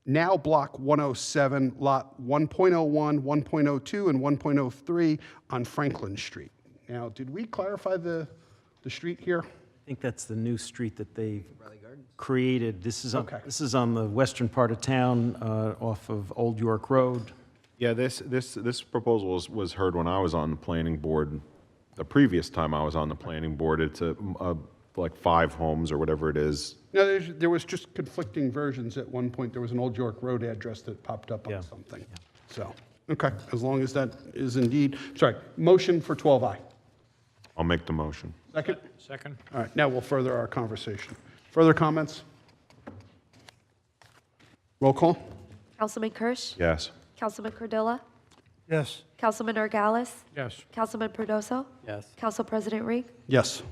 now Block 107, Lot 1.01, 1.02, and 1.03 on Franklin Street. Now, did we clarify the street here? I think that's the new street that they created. This is Okay. on the western part of town, off of Old York Road. Yeah, this proposal was heard when I was on the planning board. The previous time I was on the planning board, it's like 5 homes or whatever it is. No, there was just conflicting versions at one point. There was an Old York Road address that popped up Yeah. on something. So, okay, as long as that is indeed, sorry, motion for 12I. I'll make the motion. Second? Second? All right, now we'll further our conversation. Further comments? Roll call? Councilman Kirsch? Yes. Councilman Cordilla? Yes. Councilman Orgalis? Yes. Councilman Perdoso? Yes. Council President Rink? Yes.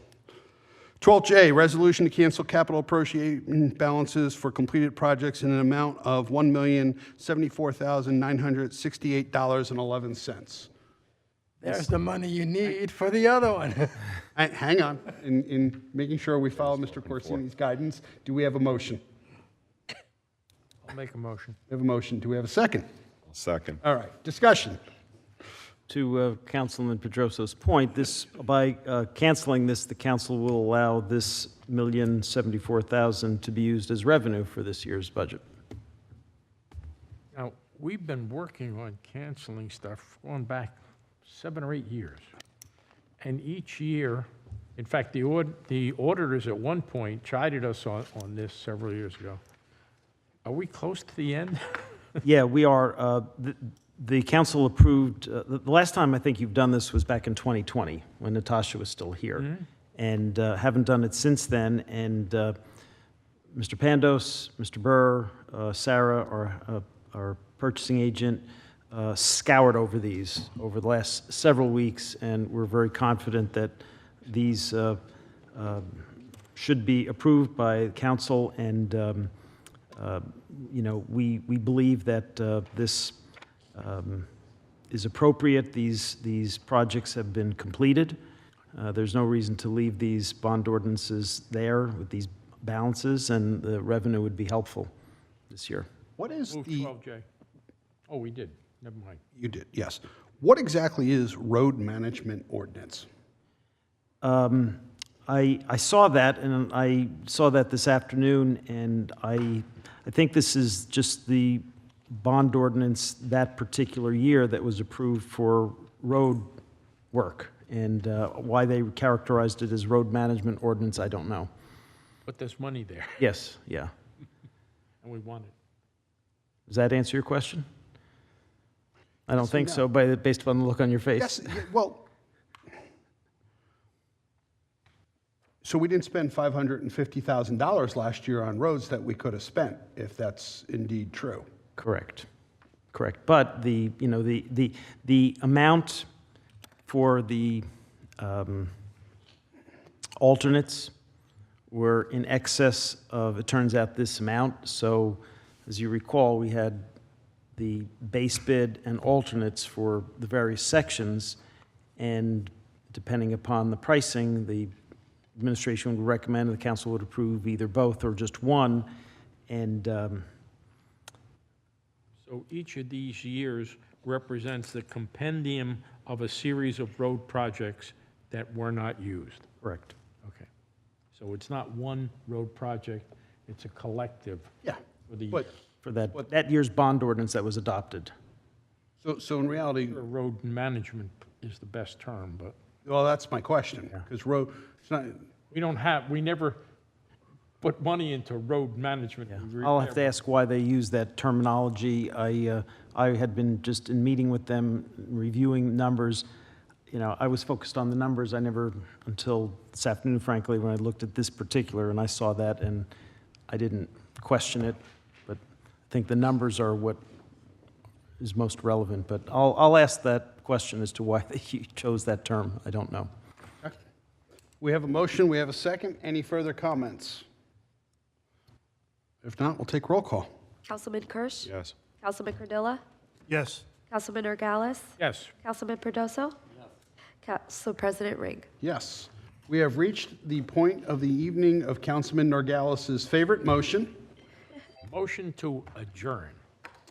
12J, resolution to cancel capital appropriation balances for completed projects in an amount of $1,074,968.11. There's the money you need for the other one. Hang on, in making sure we follow Mr. Corsini's guidance, do we have a motion? I'll make a motion. We have a motion. Do we have a second? I'll second. All right, discussion. To Councilman Pedroso's point, by canceling this, the council will allow this $1,074,000 to be used as revenue for this year's budget. Now, we've been working on canceling stuff going back 7 or 8 years. And each year, in fact, the auditors at one point chided us on this several years ago. Are we close to the end? Yeah, we are. The council approved, the last time I think you've done this was back in 2020, when Natasha was still here. And haven't done it since then. And Mr. Pandos, Mr. Burr, Sarah, our purchasing agent, scoured over these over the last several weeks, and we're very confident that these should be approved by council. And we believe that this is appropriate. These projects have been completed. There's no reason to leave these bond ordinances there with these balances, and the revenue would be helpful this year. What is Move the, 12J. Oh, we did. Never mind. you did, yes. What exactly is road management ordinance? I saw that, and I saw that this afternoon, and I think this is just the bond ordinance that particular year that was approved for road work. And why they characterized it as road management ordinance, I don't know. But there's money there, Yes, yeah. and we want it. Does that answer your question? I don't Yes and think no. so, based upon the look on your face. Yes, well, so we didn't spend $550,000 last year on roads that we could have spent, if that's indeed true. Correct, correct. But the, you know, the amount for the alternates were in excess of, it turns out, this amount. So as you recall, we had the base bid and alternates for the various sections, and depending upon the pricing, the administration would recommend, the council would approve either both or just one. And So each of these years represents the compendium of a series of road projects that were not used. correct. Okay. So it's not one road project, it's a collective Yeah, for the year. but, For that year's bond ordinance that was adopted. so in reality, Road management is the best term, but well, that's my question, because road, it's not, we never put money into road management. We I'll have to repair- ask why they use that terminology. I had been just in meeting with them, reviewing numbers. You know, I was focused on the numbers. I never, until this afternoon, frankly, when I looked at this particular, and I saw that, and I didn't question it, but I think the numbers are what is most relevant. But I'll ask that question as to why they chose that term. I don't know. we have a motion, we have a second. Any further comments? If not, we'll take roll call. Councilman Kirsch? Yes. Councilman Cardilla? Yes. Councilman Nogales? Yes, Councilman Perdoso? Council President Ring. Yes. We have reached the point of the evening of Councilman Norgales's favorite motion. motion to adjourn.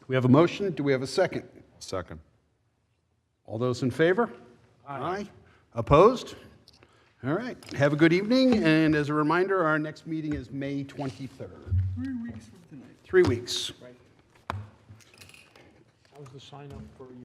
We have a motion. Do we have a second? Second. All those in favor? Aye. Opposed? All right. Have a good evening. And as a reminder, our next meeting is May 23rd. 3 weeks from tonight. 3 weeks. That was the sign up for you.